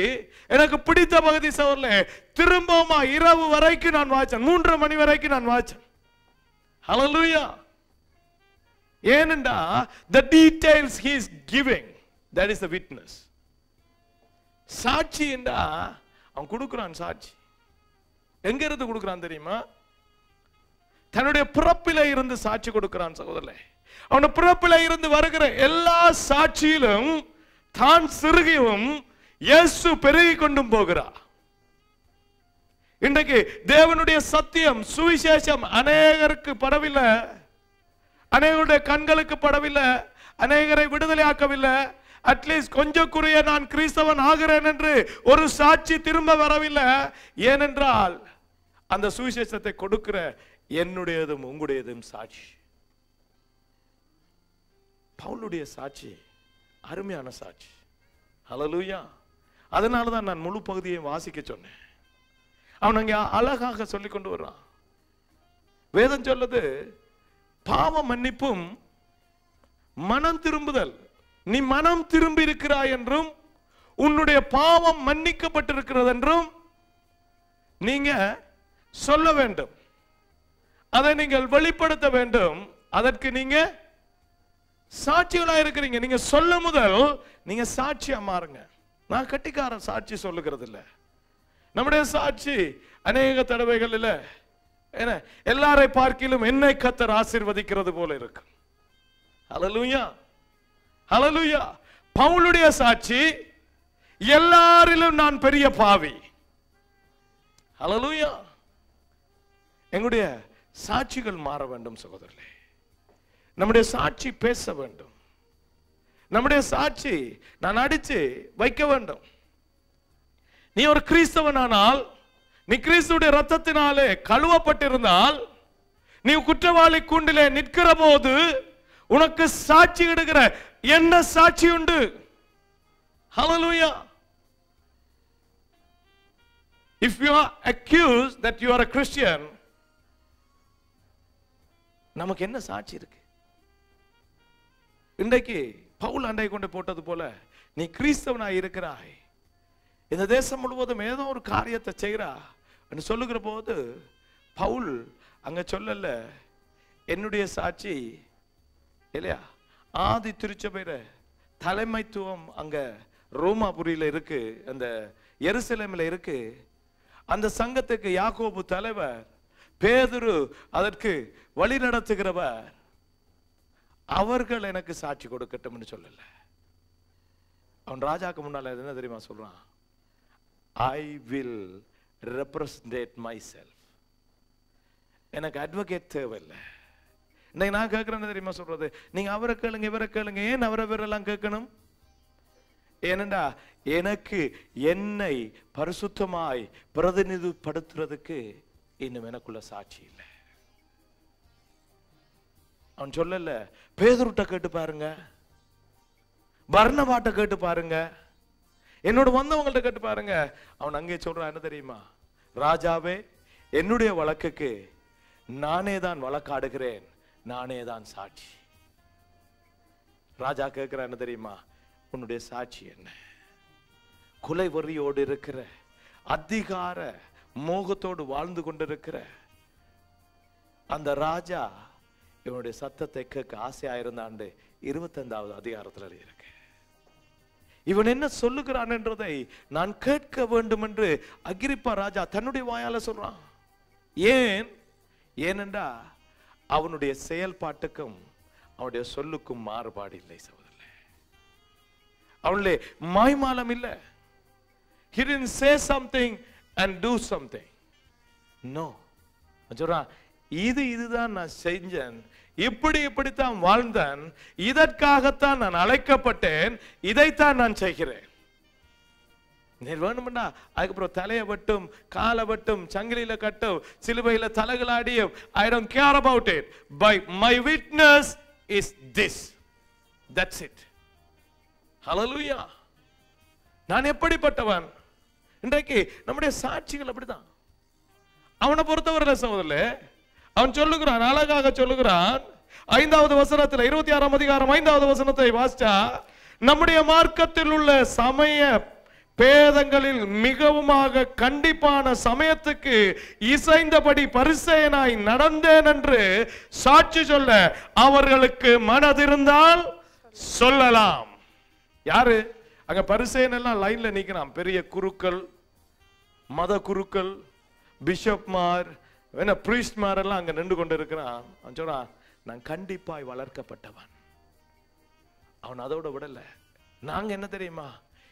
எனக்கு பிடித்த பகுதி சோர்லே. திரும்பவும் இரவு வரைக்கும் நான் வாச்சேன், 3 மணி வரைக்கும் நான் வாச்சேன். Hallelujah. ஏனென்றா the details he is giving, that is the witness. சாட்சி என்றா அவன் கொடுக்கிறான். சாட்சி எங்க இருந்து கொடுக்கிறான் தெரியுமா? தன்னுடைய பிறப்பில இருந்து சாட்சி கொடுக்கிறான் சகோதரர்களே. அவன் பிறப்பில இருந்து வருகிற எல்லா சாட்சியிலும் தான் சிறுகியும் இயேசு பெருகி கொண்டும் போகிறார். இன்றைக்கு தேவனுடைய சத்தியம் சுவிசேஷம் அநேகருக்கு படவில்லை, அநேகருடைய கண்களுக்கு படவில்லை, அநேகரை விடுதலை ஆக்கவில்லை. அட்லீஸ்ட் கொஞ்சம் குறைய நான் கிறிஸ்தவன் ஆகிறேன் என்று ஒரு சாட்சி திரும்ப வரவில்லை. ஏனென்றால் அந்த சுவிசேஷத்தை கொடுக்கிற என்னுடையதும் உங்களுடையதும் சாட்சி. பவுலுடைய சாட்சி அருமையான சாட்சி. ஹல்லேலூயா. அதனால தான் நான் முழு பகுதியை வாசிக்க சொன்னேன். அவன் அங்கே அழகாக சொல்லிக் கொண்டு வர்றான். வேதம் சொல்லுது, பாவ மன்னிப்பும் மனம் திரும்புதல். நீ மனம் திரும்பி இருக்கிறாய் என்றும் உன்னுடைய பாவம் மன்னிக்கப்பட்டிருக்கிறது என்றும் நீங்க சொல்ல வேண்டும். அதை நீங்கள் வெளிப்படுத்த வேண்டும். அதற்கு நீங்க சாட்சிகளா இருக்கிறீங்க. நீங்க சொல்ல முதல் நீங்க சாட்சியா மாறுங்க. நான் கட்டிக்காரன் சாட்சி சொல்லுகிறது இல்ல. நம்முடைய சாட்சி அநேக தடவைகள் இல்ல, ஏன்னா எல்லாரை பார்க்கிலும் என்னை கர்த்தர் ஆசீர்வதிக்கிறது போல இருக்கு. ஹல்லேலூயா, ஹல்லேலூயா. பவுலுடைய சாட்சி எல்லாரிலும் நான் பெரிய பாவி. ஹல்லேலூயா. எங்களுடைய சாட்சிகள் மாற வேண்டும் சகோதரர்களே. நம்முடைய சாட்சி பேச வேண்டும். நம்முடைய சாட்சி நான் அடிச்சு வைக்க வேண்டும். நீ ஒரு கிறிஸ்தவனானால், நீ கிறிஸ்துவுடைய ரத்தத்தினாலே கழுவப்பட்டிருந்தால், நீ குற்றவாளி கூண்டிலே நிற்கிற போது உனக்கு சாட்சி எடுக்கிற என்ன சாட்சி உண்டு? ஹல்லேலூயா. If you are accused that you are a Christian, நமக்கு என்ன சாட்சி இருக்கு? இன்றைக்கு பவுல் அண்டை கொண்டு போட்டது போல நீ கிறிஸ்தவனாய் இருக்கிறாய், இந்த தேசம் முழுவதும் ஏதோ ஒரு காரியத்தை செய்கிறா என்று சொல்லுகிற போது பவுல் அங்க சொல்லல என்னுடைய சாட்சி இல்லையா, ஆதி திருச்சபையில தலைமைத்துவம் அங்க ரோமாபுரியில இருக்கு, அந்த எருசலேமில் இருக்கு. அந்த சங்கத்துக்கு யாக்கோபு தலைவர், பேதுரு அதற்கு வழி நடத்துகிறவர். அவர்கள் எனக்கு சாட்சி கொடுக்கட்டும் சொல்லல. அவன் ராஜாக்கு முன்னால என்ன தெரியுமா சொல்றான்? I will represent myself. எனக்கு அட்வொகேட் தேவையில்லை. இன்னைக்கு நான் கேட்கிறேன்னு தெரியுமா சொல்றது? நீங்க அவரை கேளுங்க, இவரை கேளுங்க. ஏன் அவரை வேறெல்லாம் கேட்கணும்? ஏனென்றா எனக்கு என்னை பரிசுத்தமாய் பிரதிநிதிப்படுத்துறதுக்கு இன்னும் எனக்குள்ள சாட்சி இல்லை. அவன் சொல்லல. பேதுருட்ட கேட்டு பாருங்க, பர்னபாட்ட கேட்டு பாருங்க, என்னோட வந்தவங்கள்ட்ட கேட்டு பாருங்க. அவன் அங்கே சொல்றான் என்ன தெரியுமா? ராஜாவே, என்னுடைய வழக்குக்கு நானே தான் வழக்காடுகிறேன், நானே தான் சாட்சி. ராஜா கேட்கிறான் என்ன தெரியுமா? உன்னுடைய சாட்சி என்ன? கொலை வெறியோடு இருக்கிற, அதிகார மோகத்தோடு வாழ்ந்து கொண்டிருக்கிற அந்த ராஜா இவனுடைய சத்தத்தை கேட்க ஆசையா இருந்தாண்டு 25வது அதிகாரத்தில் இருக்கு. இவன் என்ன சொல்லுகிறான் என்றதை நான் கேட்க வேண்டும் என்று அகிரிப்பா ராஜா தன்னுடைய வாயால சொல்றான். ஏனென்றா அவனுடைய செயல்பாட்டுக்கும் அவனுடைய சொல்லுக்கும் மாறுபாடு இல்லை சகோதரர்களே. அவனுடைய மாய்மாலம் இல்லை. He didn't say something and do something. No. சொல்றான், இதுதான் நான் செஞ்சேன், இப்படித்தான் வாழ்ந்தேன், இதற்காகத்தான் நான் அழைக்கப்பட்டேன், இதைத்தான் நான் செய்கிறேன். நீ வேணும்னா அதுக்கப்புறம் தலையை வெட்டும், காலை வெட்டும், சங்கிலியில கட்டும், சிலுவையில தலைகளாடியும், I don't care about it. By my witness is this. That's it. Hallelujah. நான் எப்படிப்பட்டவன்? இன்றைக்கு நம்முடைய சாட்சிகள் அப்படிதான். அவனை பொறுத்தவரை சகோதரர்களே, அவன் சொல்லுகிறான், அழகாக சொல்லுகிறான். 5வது வசனத்தில் 26ஆம் அதிகாரம் 5வது வசனத்தை வாசிச்சா, நம்முடைய மார்க்கத்தில் உள்ள சமய பேதங்களில் மிகவுமாக கண்டிப்பான சமயத்துக்கு இசைந்தபடி பரிசேயனாய் நடந்தேன் என்று சாட்சி சொல்ல அவர்களுக்கு மனதிருந்தால் சொல்லலாம். யாரு அங்க? பரிசேயன் எல்லாம் லைன்ல நிக்கிறான். பெரிய குருக்கள், மத குருக்கள், பிஷப்மார், பிரீஸ்ட்மார் எல்லாம் அங்க நின்று கொண்டு இருக்கிறான். அவன் சொல்றான், நான் கண்டிப்பாய் வளர்க்கப்பட்டவன். அவன் அதோட விடல. நாங்க என்ன தெரியுமா,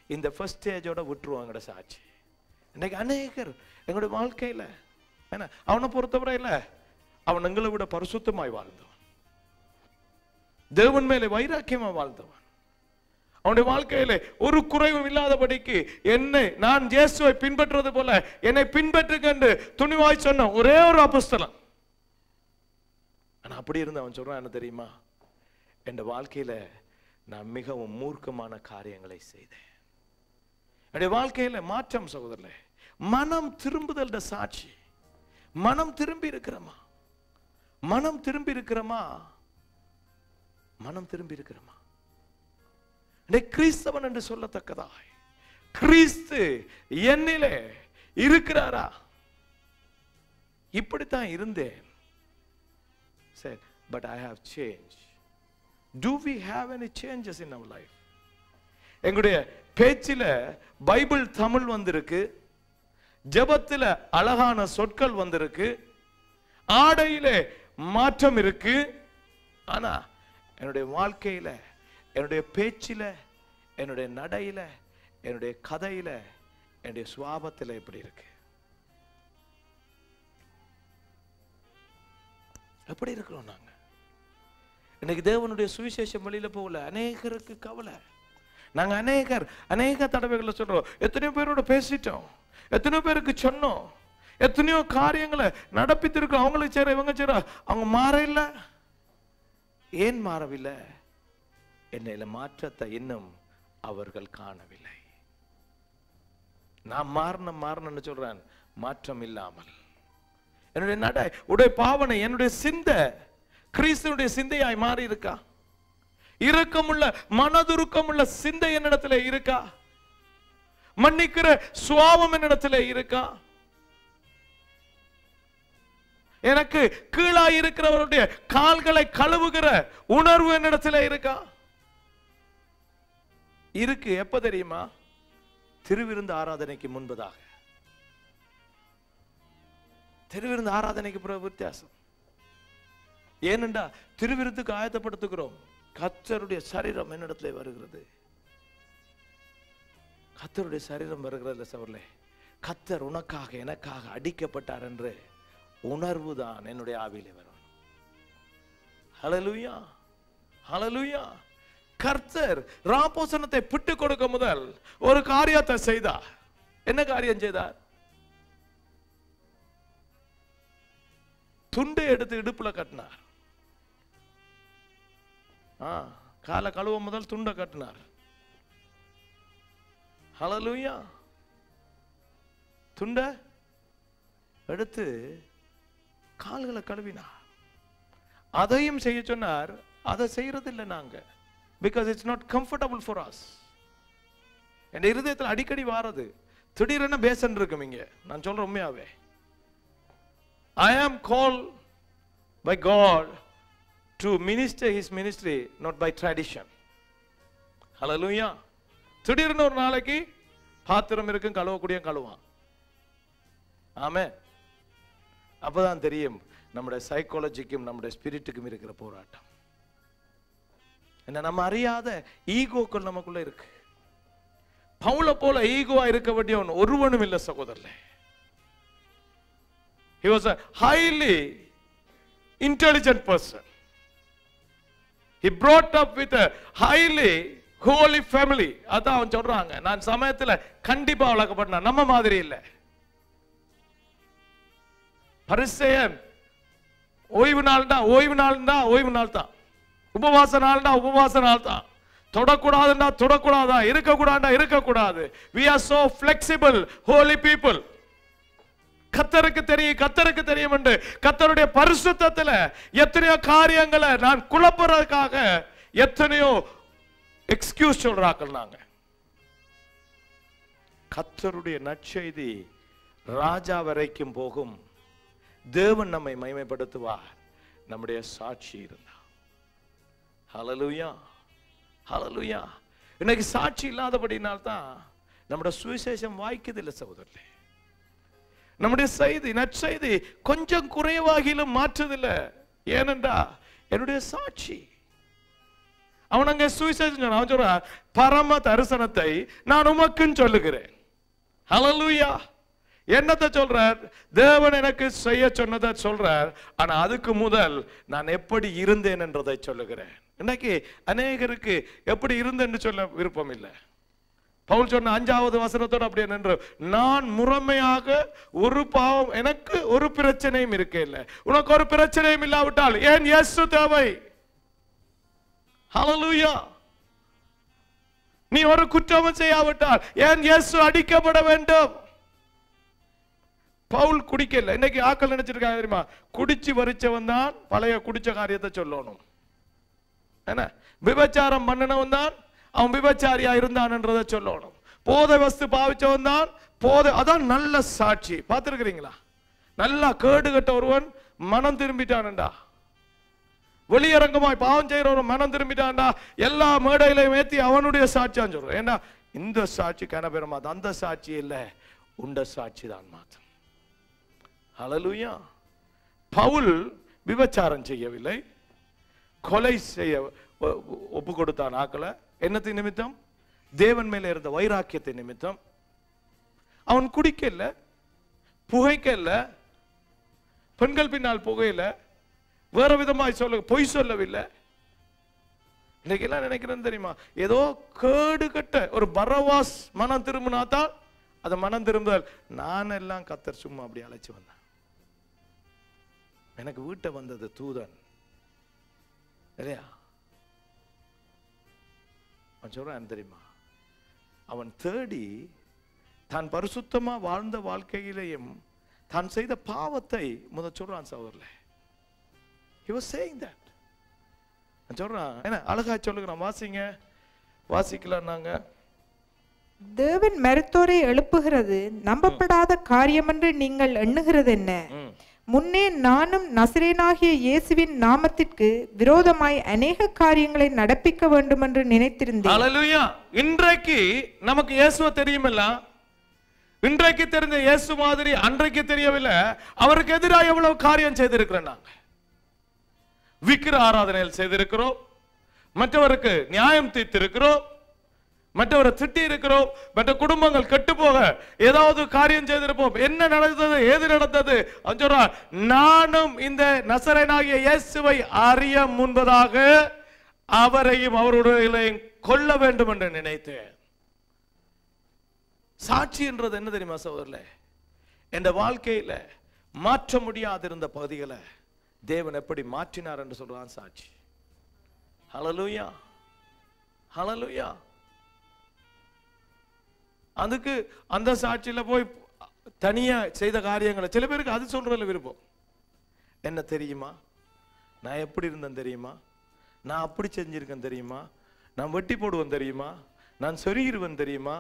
இந்த ஃபர்ஸ்ட் ஸ்டேஜோட விட்டுருவாங்கட சாட்சி. இன்னைக்கு அநேகர் எங்களுடைய வாழ்க்கையில அவனை பொறுத்தவரை இல்ல, அவன் எங்களை விட பரிசுத்தமாய் வாழ்ந்தவன், தேவன் மேலே வைராக்கியமா வாழ்ந்தவன். அவனுடைய வாழ்க்கையில ஒரு குறைவும் இல்லாதபடிக்கு என்னை, நான் இயேசுவை பின்பற்றுவது போல என்னை பின்பற்றுங்க என்று துணிவாய் சொன்ன ஒரே ஒரு அப்போஸ்தலன். ஆனா அப்படி இருந்து அவன் சொல்றான் என்ன தெரியுமா? என் வாழ்க்கையில நான் மிகவும் மூர்க்கமான காரியங்களை செய்தேன். என்னுடைய வாழ்க்கையில மாற்றம் சகோதரர்களே, மனம் திரும்புதல் சாட்சி. மனம் திரும்பி இருக்கிறமா? மனம் திரும்பி இருக்கிறமா? மனம் திரும்பி இருக்கிறமா? கிறிஸ்தவன் என்று சொல்லத்தக்கதாய் கிறிஸ்து என்னிலே இருக்கிறாரா? இப்படித்தான் இருந்தேன். But I have changed. Do we have any changes in our life? எங்களுடைய பேச்சில பைபிள் தமிழ் வந்திருக்கு, ஜெபத்தில அழகான சொற்கள் வந்திருக்கு, ஆடையிலே மாற்றம் இருக்கு. ஆனா என்னுடைய வாழ்க்கையில, என்னுடைய பேச்சில, என்னுடைய நடையில, என்னுடைய கதையில, என்னுடைய சுவாபத்தில் எப்படி இருக்கு? எப்படி இருக்கிறோம் நாங்க? இன்னைக்கு தேவனுடைய சுவிசேஷம் வெளியில போகல. அநேகருக்கு கவலை. நாங்க அநேக தடவைகளை சொல்றோம், எத்தனையோ பேரோட பேசிட்டோம், எத்தனையோ பேருக்கு சொன்னோம், எத்தனையோ காரியங்களை நடப்பித்திருக்கோம். அவங்களுக்கு சேர, இவங்க சேர, அவங்க மாற இல்லை. ஏன் மாறவில்லை? என்னையில மாற்றத்தை இன்னும் அவர்கள் காணவில்லை. நான் மாறணும்னு சொல்றேன், மாற்றம் இல்லாமல் என்னுடைய நடை, உடைய பாவனை, என்னுடைய சிந்தை கிறிஸ்துவுடைய சிந்தையாய் மாறி இருக்கா? இரக்கமுள்ள, மனதுருக்கமுள்ள சிந்தை என்னிடத்துல இருக்கா? மன்னிக்கிற சுவாபம் என்னிடத்துல இருக்கா? எனக்கு கீழாய் இருக்கிறவருடைய கால்களை கழுவுகிற உணர்வு என்னிடத்துல இருக்கா? இருக்கு. எப்ப தெரியுமா? திருவிருந்து ஆராதனைக்கு முன்பதாக. திருவிருந்து ஆராதனைக்கு பிறகு வித்தியாசம். ஏனென்றா திருவிருந்துக்கு ஆயத்தப்படுத்துகிறோம். கர்த்தருடைய சரீரம் என்னிடத்துல வருகிறது. கர்த்தருடைய சரீரம் வருகிறது சவர்களே. கர்த்தர் உனக்காக எனக்காக அடிக்கப்பட்டார் என்று உணர்வு தான் என்னுடைய ஆவியிலே வரும். ஹல்லேலூயா, ஹல்லேலூயா. கர்த்தர் ராப்போசனத்தை பிட்டு கொடுக்க முதல் ஒரு காரியத்தை செய்தார். என்ன காரியம் செய்தார்? துண்டை எடுத்து இடுப்புல கட்டினார். காலை கழுவ முதல் துண்டை கட்டினார். ஹல்லேலூயா. துண்டை எடுத்து கால்களை கழுவினார். அதையும் செய்ய சொன்னார். அதை செய்யறதில்லை நாங்க. Because it's not comfortable for us. என் இருதயத்தில் அடிக்கடி வாரது. திடீரென பேசன் இருக்கும் இங்க. நான் சொல்றேன் உண்மையாவே. I am called by God to minister his ministry, not by tradition. Hallelujah. திடீரென ஒரு நாளைக்கு பாத்திரம் இருக்கும், கழுவக்கூடிய கழுவான். ஆமென். அப்பதான் தெரியும் நம்முடைய சைக்காலஜிக்கும் நம்முடைய ஸ்பிரிட்டுக்கும் இருக்கிற போராட்டம். என்ன நம்ம அறியாத ஈகோக்கள் நமக்குள்ள இருக்கு. பவுல போல ஈகோவா இருக்க வேண்டியவன் ஒருவனும் இல்லை சகோதரர்களே. He was a highly intelligent person. He brought up with a highly holy family. அதான் அவன் சொல்றாங்க, நான் சமயத்துல கண்டிப்பா வளர்க்கப்பட்டேன். நம்ம மாதிரி இல்லை. பரிசேயன் ஓய்வு நாள் தான், ஓய்வு நாள் தான், ஓய்வு நாள் தான். உபவாச நாள்னா உபவாச நாள் தான். தொடக்கூடாதுன்னா தொடக்கூடாதா, இருக்கக்கூடாதுன்னா இருக்கக்கூடாது. We are so flexible holy people. கர்த்தருக்கு தெரியும், கர்த்தருக்கு தெரியும் என்று கர்த்தருடைய பரிசுத்தத்துல எத்தனையோ காரியங்களை நான் குழப்பறதுக்காக எத்தனையோ எக்ஸ்கியூஸ் சொல்றாக்கள் நாங்க. கர்த்தருடைய நற்செய்தி ராஜா வரைக்கும் போகும். தேவன் நம்மை மகிமைப்படுத்துவார் நம்முடைய சாட்சி இருந்தா. ஹல்லேலூயா, ஹல்லேலூயா. இன்னைக்கு சாட்சி இல்லாதபடினால் தான் நம்முடைய சுவிசேஷம் வாய்க்குதில்லை சகோதரர்களே. நம்முடைய செய்தி நற்செய்தி கொஞ்சம் குறைவாகிலும் மாற்றுதில்லை. ஏனென்றா என்னுடைய சாட்சி. அவன் அங்கே சுவிசேஷம் சொன்னான். அவன் சொல்றான், பரம தரிசனத்தை நான் உமக்குன்னு சொல்லுகிறேன். ஹல்லேலூயா. என்னத்தை சொல்றார்? தேவன் எனக்கு செய்ய சொன்னதை சொல்றார். ஆனா அதுக்கு முதல் நான் எப்படி இருந்தேன் என்றதை சொல்லுகிறேன். இன்னைக்கு அநேகருக்கு எப்படி இருந்தேன்னு சொல்ல விருப்பம் இல்லை. பவுல் சொன்ன 5வது வசனத்தோடு அப்படி நின்று, நான் முறைமையாக ஒரு பாவம், எனக்கு ஒரு பிரச்சனையும் இருக்க இல்லை. உனக்கு ஒரு பிரச்சனையும் இல்லாவிட்டால் ஏன் இயேசு தேவை? ஹல்லேலூயா. நீ ஒரு குற்றமும் செய்யாவிட்டால் ஏன் இயேசு அடிக்கப்பட வேண்டும்? பவுல் குடிக்கல. இன்னைக்கு ஆக்கள் நினைச்சிருக்காங்க தெரியுமா, குடிச்சு வரிச்சவன் தான் பழைய குடிச்ச காரியத்தை சொல்லணும். என்ன, விபச்சாரம் பண்ணினவன் தான் அவன் விபச்சாரியா இருந்தான்றதை சொல்லணும். போதை வஸ்து பாவிச்சவன் தான் போதை, அதான் நல்ல சாட்சி. பார்த்திருக்கிறீங்களா? நல்லா கேடு கட்ட ஒருவன் மனம் திரும்பிட்டான்டா, வெளியரங்கமாய் பாவம் செய்யறவன் மனம் திரும்பிட்டான்டா, எல்லா மேடையிலையும் ஏத்தி அவனுடைய சாட்சியான்னு சொல்றோம். ஏன்னா இந்த சாட்சி கனபெருமாது, அந்த சாட்சி இல்லை, உண்ட சாட்சி தான் மாத்திரம். ஹல்லேலூயா. பவுல் விபச்சாரம் செய்யவில்லை, கொலை செய்ய ஒப்பு கொடுத்தான் ஆக்களை. என்னத்தின் நிமித்தம்? தேவன் மேல இருந்த வைராக்கியத்தின் நிமித்தம். அவன் குடிக்கல, புகைக்கல, பெண்கள் பின்னால் புகையில, வேற விதமாய் சொல்ல பொய் சொல்லவில்லை. இன்னைக்கு எல்லாம் நினைக்கிறேன் தெரியுமா, ஏதோ கேடு கட்ட ஒரு பரவாஸ் மனம் திரும்பினாதான் அதை மனம் திரும்புதல். நான் எல்லாம் கத்தர் சும்மா அப்படி அழைச்சு வந்தேன். எனக்கு வீட்டை வந்தது தூதன் இல்லையா? அவன் சொல்றான் தெரியுமா, அவன் தேடி தான் பரிசுத்தமா வாழ்ந்த வாழ்க்கையிலேயும் தான் செய்த பாவத்தை முதல் சொல்றான் சகோதரர்களே. He was saying that. சொல்றான், என்ன அழகா சொல்லுகிறான், வாசிங்க, வாசிக்கலாம். நாங்க தேவன் மரித்தோரை எழுப்புகிறது நம்பப்படாத காரியம் என்று நீங்கள் எண்ணுகிறது என்ன? முன்னே நானும் நசரேனாகிய இயேசுவின் நாமத்திற்கு விரோதமாய் அநேக காரியங்களை நடப்பிக்க வேண்டும் என்று நினைத்திருந்தேன். ஹல்லேலூயா. இன்றைக்கு நமக்கு இயேசுவை தெரியுமில்ல, இன்றைக்கு தெரிஞ்ச இயேசு மாதிரி அன்றைக்கு தெரியவில்லை. அவருக்கு எதிராக எவ்வளவு காரியம் செய்திருக்கிறோம். நாங்க விக்கிர ஆராதனையில் செய்திருக்கிறோம், மற்றவருக்கு நியாயம் தீர்த்திருக்கிறோம், மற்றவரை திட்டி இருக்கிறோம், மற்ற குடும்பங்கள் கெட்டு போக ஏதாவது காரியம் செய்திருப்போம். என்ன நடந்தது, ஏது நடந்தது? நானும் இந்த நசரேயனாகிய இயேசுவை அறிய முன்பதாக அவரையும் அவருடைய கொல்ல வேண்டும் என்று நினைத்தேன். சாட்சி என்றது என்ன தெரியுமா சகோதரர்களே? என் வாழ்க்கையில மாற்ற முடியாதிருந்த பகுதிகளை தேவன் எப்படி மாற்றினார் என்று சொல்றான் சாட்சி. ஹல்லேலூயா, ஹல்லேலூயா. அதுக்கு அந்த சாட்சியில போய் தனியா செய்த காரியங்களை சில பேருக்கு அது சொல்றதுல விருப்பம். என்ன தெரியுமா, நான் எப்படி இருந்தேன் தெரியுமா, நான் அப்படி செஞ்சிருக்கேன் தெரியுமா, நான் வெட்டி போடுவேன் தெரியுமா, நான் சொருகிருவேன் தெரியுமா,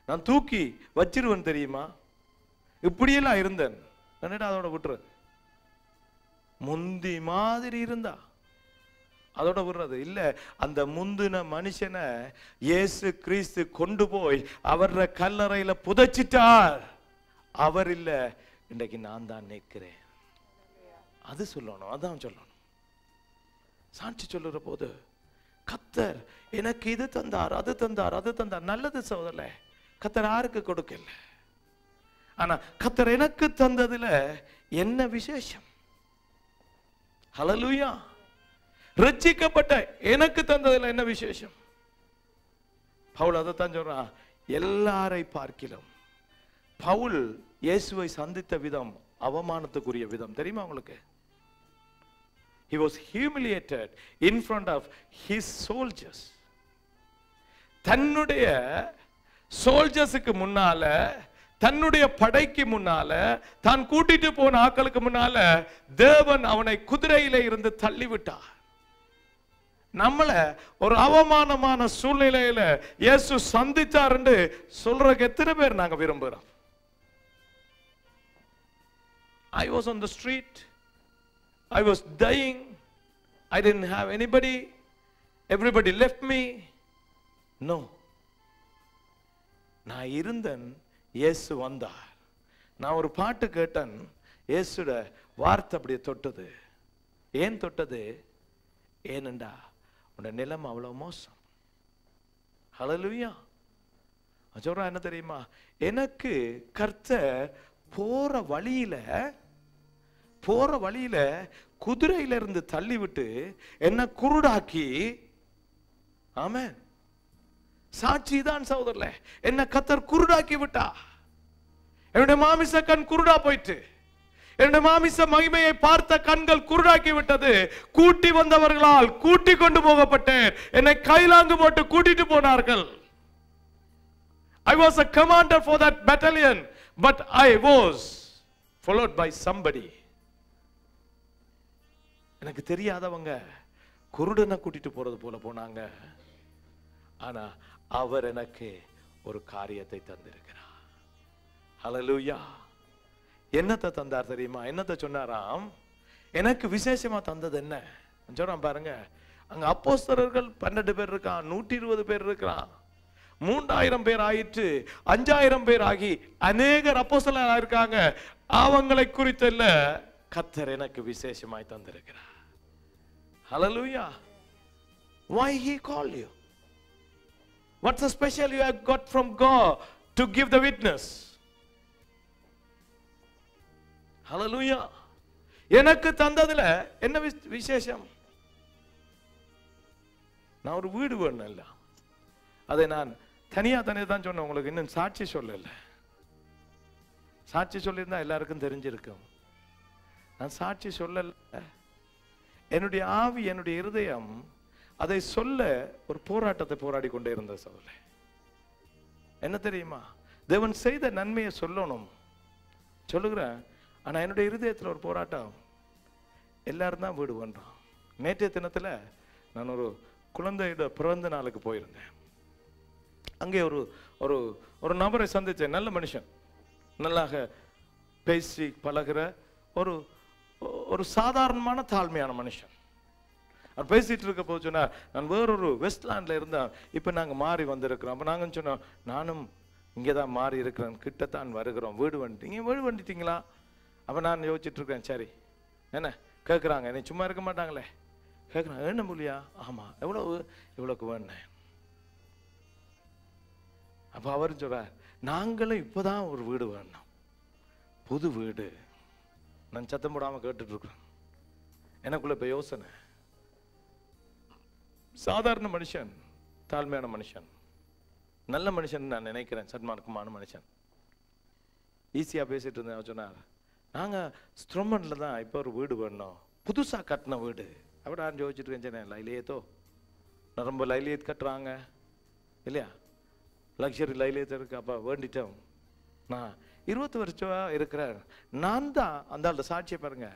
நான் தூக்கி வச்சிருவேன் தெரியுமா, இப்படியெல்லாம் இருந்தேன். அதோட விட்டுரு. முந்தி மாதிரி இருந்தா அதோட விடுறது இல்ல. அந்த முந்தின மனுஷனை இயேசு கிறிஸ்து கொண்டு போய் அவர கல்லறையில புதைச்சிட்டார். அவர் இல்ல, இன்றைக்கு நான் தான் நிற்கிறேன். அது சொல்லணும், அதான் சொல்லணும். சாட்சி சொல்லுற போது கர்த்தர் எனக்கு இது தந்தார், அது தந்தார், அது தந்தார். நல்லது சகோதரர்களே, கர்த்தர் யாருக்கு கொடுக்கல. ஆனா கர்த்தர் எனக்கு தந்ததுல என்ன விசேஷம்? ஹல்லேலூயா. ரட்சிக்கப்பட்ட எனக்கு தந்ததுல என்ன விசேஷம்? பவுல் அதைத்தான் சொல்றான். எல்லாரை பார்க்கிலும் பவுல் இயேசுவை சந்தித்த விதம் அவமானத்துக்குரிய விதம் தெரியுமா உங்களுக்கு? He was humiliated in front of his soldiers. தன்னுடைய சோல்ஜர்ஸுக்கு முன்னால, தன்னுடைய படைக்கு முன்னால, தான் கூட்டிட்டு போன ஆட்களுக்கு முன்னால தேவன் அவனை குதிரையில இருந்து தள்ளிவிட்டார். நம்மள ஒரு அவமானமான சூழ்நிலையில இயேசு சந்தித்தார் என்று சொல்றதுக்கு எத்தனை பேர் நாங்க விரும்புறோம்? I was on the street, I was dying, I didn't have anybody, everybody left me. No, நான் இருந்தேன், இயேசு வந்தார். நான் ஒரு பாட்டு கேட்டேன், இயேசுட வார்த்தை அப்படியே தொட்டது. ஏன் தொட்டது? ஏனெண்டா உன்னுடைய நிலைமை அவ்வளவு மோசம். ஹல்லேலூயா. சொல்றா என்ன தெரியுமா, எனக்கு கர்த்தர் போற வழியில குதிரையில இருந்து தள்ளி விட்டு என்ன குருடாக்கி, ஆமென், சாட்சி தான் சகோதரர்களே, என்ன கர்த்தர் குருடாக்கி விட்டா. என்னுடைய மாமிச கண் குருடா போயிட்டு, என்னுடைய மாமிச மகிமையை பார்த்த கண்கள் குருடாக்கி விட்டது. கூட்டி வந்தவர்களால் கூட்டி கொண்டு போகப்பட்டேன். என்னை கைலாங்கு போட்டு கூட்டிட்டு போனார்கள். I was a commander for that battalion, but I was followed by somebody. எனக்கு தெரியாதவங்க குருடனை கூட்டிட்டு போறது போல போனாங்க. ஆனா அவர் எனக்கு ஒரு காரியத்தை தந்திருக்கிறார். ஹல்லேலூயா. என்னத்தை தந்தார் தெரியுமா? என்னத்தை சொன்னாராம்? எனக்கு விசேஷமா தந்தது என்ன சொல்றான் பாருங்க. அங்க அப்போஸ்தலர்கள் 12 பேர் இருக்கான், 120 பேர் இருக்கான், 3000 பேர் ஆயிற்று, 5000 பேர் ஆகி அநேகர் அப்போஸ்தலர் இருக்காங்க. அவங்களை குறித்தல்ல, கர்த்தர் எனக்கு விசேஷமாய் தந்திருக்கிறார். ஹல்லேலூயா. Why he called you? What's the special you have got from God to give the witness? ஹல்லேலூயா. எனக்கு தந்ததுல என்ன விசேஷம்? நான் ஒரு வீடு வேணும் இல்ல, அதை நான் தனியா தான் சொன்னேன். உங்களுக்கு இன்னும் சாட்சி சொல்லல. சாட்சி சொல்லியிருந்தா எல்லாருக்கும் தெரிஞ்சிருக்கும். நான் சாட்சி சொல்லல. என்னுடைய ஆவி, என்னுடைய இருதயம் அதை சொல்ல ஒரு போராட்டத்தை போராடி கொண்டே இருந்த சோதரே. என்ன தெரியுமா? தேவன் செய்த நன்மையை சொல்லணும் சொல்லுகிறேன். ஆனா என்னுடைய இருதயத்தில் ஒரு போராட்டம். எல்லாரும் தான் வீடு பண்றோம். நேற்றைய தினத்துல நான் ஒரு குழந்தையோட பிறந்த நாளுக்கு போயிருந்தேன். அங்கே ஒரு ஒரு ஒரு நபரை சந்திச்சேன். நல்ல மனுஷன், நல்லாக பேசி பழகிற ஒரு ஒரு சாதாரணமான தாழ்மையான மனுஷன். அவர் பேசிட்டு இருக்க போது சொன்னார், நான் வேறொரு வெஸ்ட்லாண்டில் இருந்தேன், இப்போ நாங்கள் மாறி வந்திருக்கிறோம். அப்போ நாங்கள் சொன்னோம், நானும் இங்கே தான் மாறி இருக்கிறேன், கிட்டத்தான் வருகிறோம், வீடு வந்துட்டீங்க, வீடு வந்துட்டீங்களா? அப்போ நான் யோசிச்சுட்டு இருக்கிறேன், சரி என்ன கேட்குறாங்க, என்னை சும்மா இருக்க மாட்டாங்களே, கேட்குறாங்க என்ன மூலியா? ஆமாம், இவ்வளோக்கு வேணேன். அப்போ அவர் சொல்கிறார், நாங்களும் இப்போ தான் ஒரு வீடு வேணும், புது வீடு. நான் சத்தம் போடாமல் கேட்டுட்டு இருக்கிறேன். எனக்குள்ள இப்போ யோசனை, சாதாரண மனுஷன், தாழ்மையான மனுஷன், நல்ல மனுஷன் நான் நினைக்கிறேன், சன்மார்க்கமான மனுஷன். ஈஸியாக பேசிட்டு இருந்தேன். சொன்னார், நாங்கள் ஸ்ட்ரொமனில் தான் இப்போ ஒரு வீடு வேணும், புதுசாக கட்டின வீடு. அப்படி நான் யோசிச்சுட்டு இருக்கேன், லைலியத்தோ ரொம்ப லைலியத் கட்டுறாங்க இல்லையா, லக்ஸரி லைலியத்து இருக்கு. அப்போ வேண்டிட்டோம். நான் 20 வருஷம் இருக்கிறேன். நான் தான் அந்த சாட்சியை பாருங்க,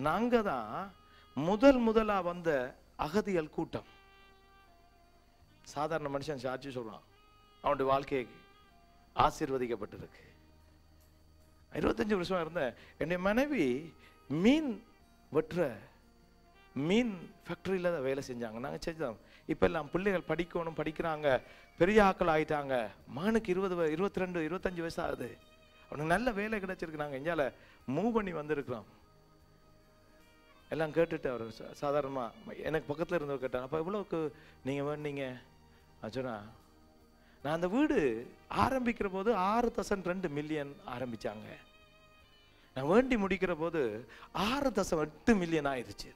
நாங்கள் தான் முதலாக வந்த அகதிகள் கூட்டம். சாதாரண மனுஷன் சாட்சி சொல்றான், அவனுடைய வாழ்க்கை ஆசீர்வதிக்கப்பட்டிருக்கு. 25 வருஷமா இருந்தேன். என்னுடைய மனைவி மீன் வெட்டுற மீன் ஃபேக்டரியில தான் வேலை செஞ்சாங்க, நாங்கள் செஞ்சோம். இப்போ எல்லாம் பிள்ளைகள் படிக்கணும், படிக்கிறாங்க, பெரிய ஆக்கள் ஆயிட்டாங்க. மகனுக்கு 20, 22, 25 வயசு ஆகுது. அவனுக்கு நல்ல வேலை கிடைச்சிருக்கு. நாங்கள் எங்கால மூவ் பண்ணி வந்திருக்கிறோம். எல்லாம் கேட்டுட்டு அவர் சாதாரணமாக எனக்கு பக்கத்தில் இருந்தவர் கேட்டார், அப்போ எவ்வளோக்கு நீங்கள் வேண்டீங்க? சொன்னா, நான் அந்த வீடு ஆரம்பிக்கிற போது 6.2 மில்லியன் ஆரம்பித்தாங்க. நான் வேண்டி முடிக்கிற போது 6.8 மில்லியன் ஆயிடுச்சு.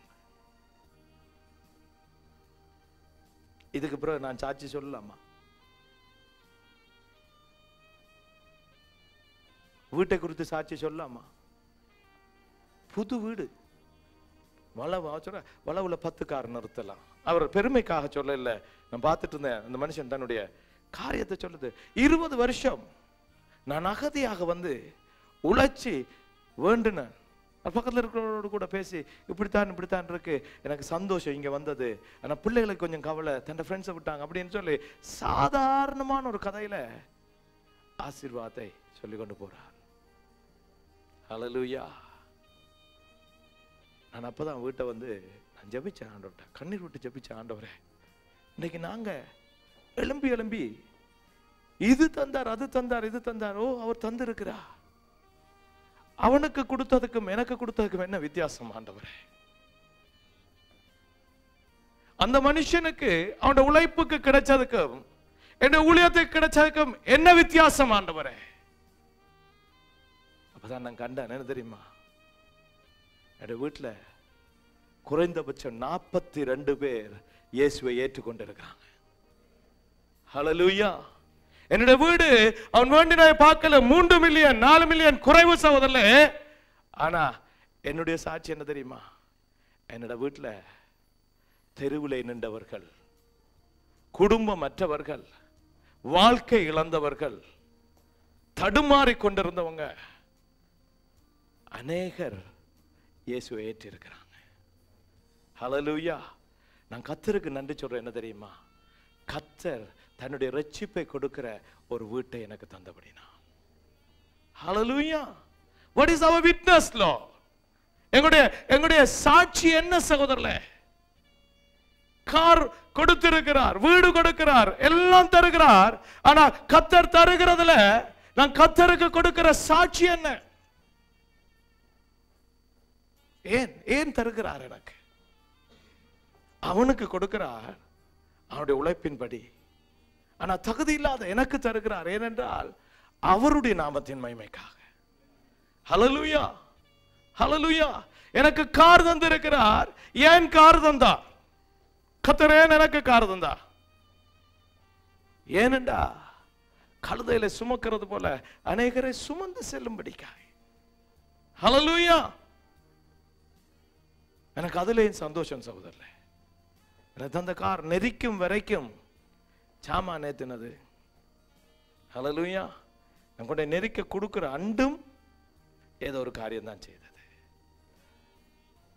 இதுக்கு பிறகு நான் சாட்சி சொல்லலாமா? வீட்டை குறித்து சாட்சி சொல்லலாமா? புது வீடு, வளவுல 10 கார் நிறுத்தலாம். அவர் பெருமைக்காக சொல்ல இல்லை, நான் பார்த்துட்டு இருந்தேன். அந்த மனுஷன் தன்னுடைய காரியத்தை சொல்லுது. 20 வருஷம் நான் அகதியாக வந்து உழைச்சி வேண்டுனேன். பக்கத்தில் இருக்கிறவரோடு கூட பேசி இப்படித்தான் இருக்கு, எனக்கு சந்தோஷம் இங்கே வந்தது, ஆனால் பிள்ளைகளுக்கு கொஞ்சம் கவலை, தன் ஃப்ரெண்ட்ஸை விட்டாங்க அப்படின்னு சொல்லி சாதாரணமான ஒரு கதையில ஆசீர்வாதத்தை சொல்லி கொண்டு போறார். ஹல்லேலூயா. நான் அப்பதான் வீட்டை வந்து நான் ஜெபிச்சேன் ஆண்டவர்கிட்ட, கண்ணீர் விட்டு ஜெபிச்சேன், ஆண்டவரே இன்னைக்கு நாங்க எழும்பி இது தந்தார், அது தந்தார், இது தந்தார். ஓ, அவர் தந்திருக்கிறா. அவனுக்கு கொடுத்ததுக்கும் எனக்கு கொடுத்ததுக்கும் என்ன வித்தியாசம் ஆண்டவரே? அந்த மனுஷனுக்கு அவனோட உழைப்புக்கு கிடைச்சதுக்கும் என்ன ஊழியத்துக்கு கிடைச்சதுக்கும் என்ன வித்தியாசம் ஆண்டவரே? அப்பதான் நான் கண்டேன். என்ன தெரியுமா, என்னோட வீட்டுல குறைந்தபட்சம் 42 பேர் இயேசுவை ஏற்றுக்கொண்டிருக்காங்க. ஹல்லேலூயா. என்னோட வீடு அவன் வேண்டின பார்க்கல 3 மில்லியன் 4 மில்லியன் குறைவு சகோதரர்களே. ஆனா என்னுடைய சாட்சி என்ன தெரியுமா, என்னோட வீட்டுல தெருவிலே நின்றவர்கள், குடும்பமற்றவர்கள், வாழ்க்கை இழந்தவர்கள், தடுமாறி கொண்டிருந்தவங்க அநேகர் இயேசுவை ஏற்றிருக்கிறாங்க. ஹல்லேலூயா. நான் கர்த்தருக்கு நன்றி சொல்றேன். என்ன தெரியுமா, கர்த்தர் தன்னுடைய ரட்சிப்பை கொடுக்கிற ஒரு வீட்டை எனக்கு தந்தபடினா. ஹல்லேலூயா. What is our witness, Lord? எங்களுடைய சாட்சி என்ன சகோதரர்களே? கார் கொடுத்திருக்கிறார், வீடு கொடுக்கிறார், எல்லாம் தருகிறார். ஆனா கர்த்தர் தருகிறதுல நான் கர்த்தருக்கு கொடுக்கிற சாட்சி என்ன? ஏன் தருகிறார்? எனக்கு அவனுக்கு கொடுக்கிறார் அவனுடைய உழைப்பின்படி. ஆனா தகுதி இல்லாத எனக்கு தருகிறார். ஏனென்றால் அவருடைய நாமத்தின் மகிமைக்காக. ஹல்லேலூயா. ஹல்லேலூயா. எனக்கு கார் தந்திருக்கிறார். ஏன் கார் தந்தார்? கர்த்தர் ஏன் எனக்கு கார் தந்தார்? ஏனென்றா கழுதையில சுமக்கிறது போல அநேகரை சுமந்து செல்லும்படிக்காய். ஹல்லேலூயா. எனக்கு அதுலேயும் சந்தோஷம் சகோதரர்களே. எனக்கு அந்த கார் நெரிக்கும் வரைக்கும் சாமான் ஏத்தினது. ஹல்லேலூயா. நான் கொண்ட நெரிக்க கொடுக்கிற அண்டும் ஏதோ ஒரு காரியம் தான் செய்தது.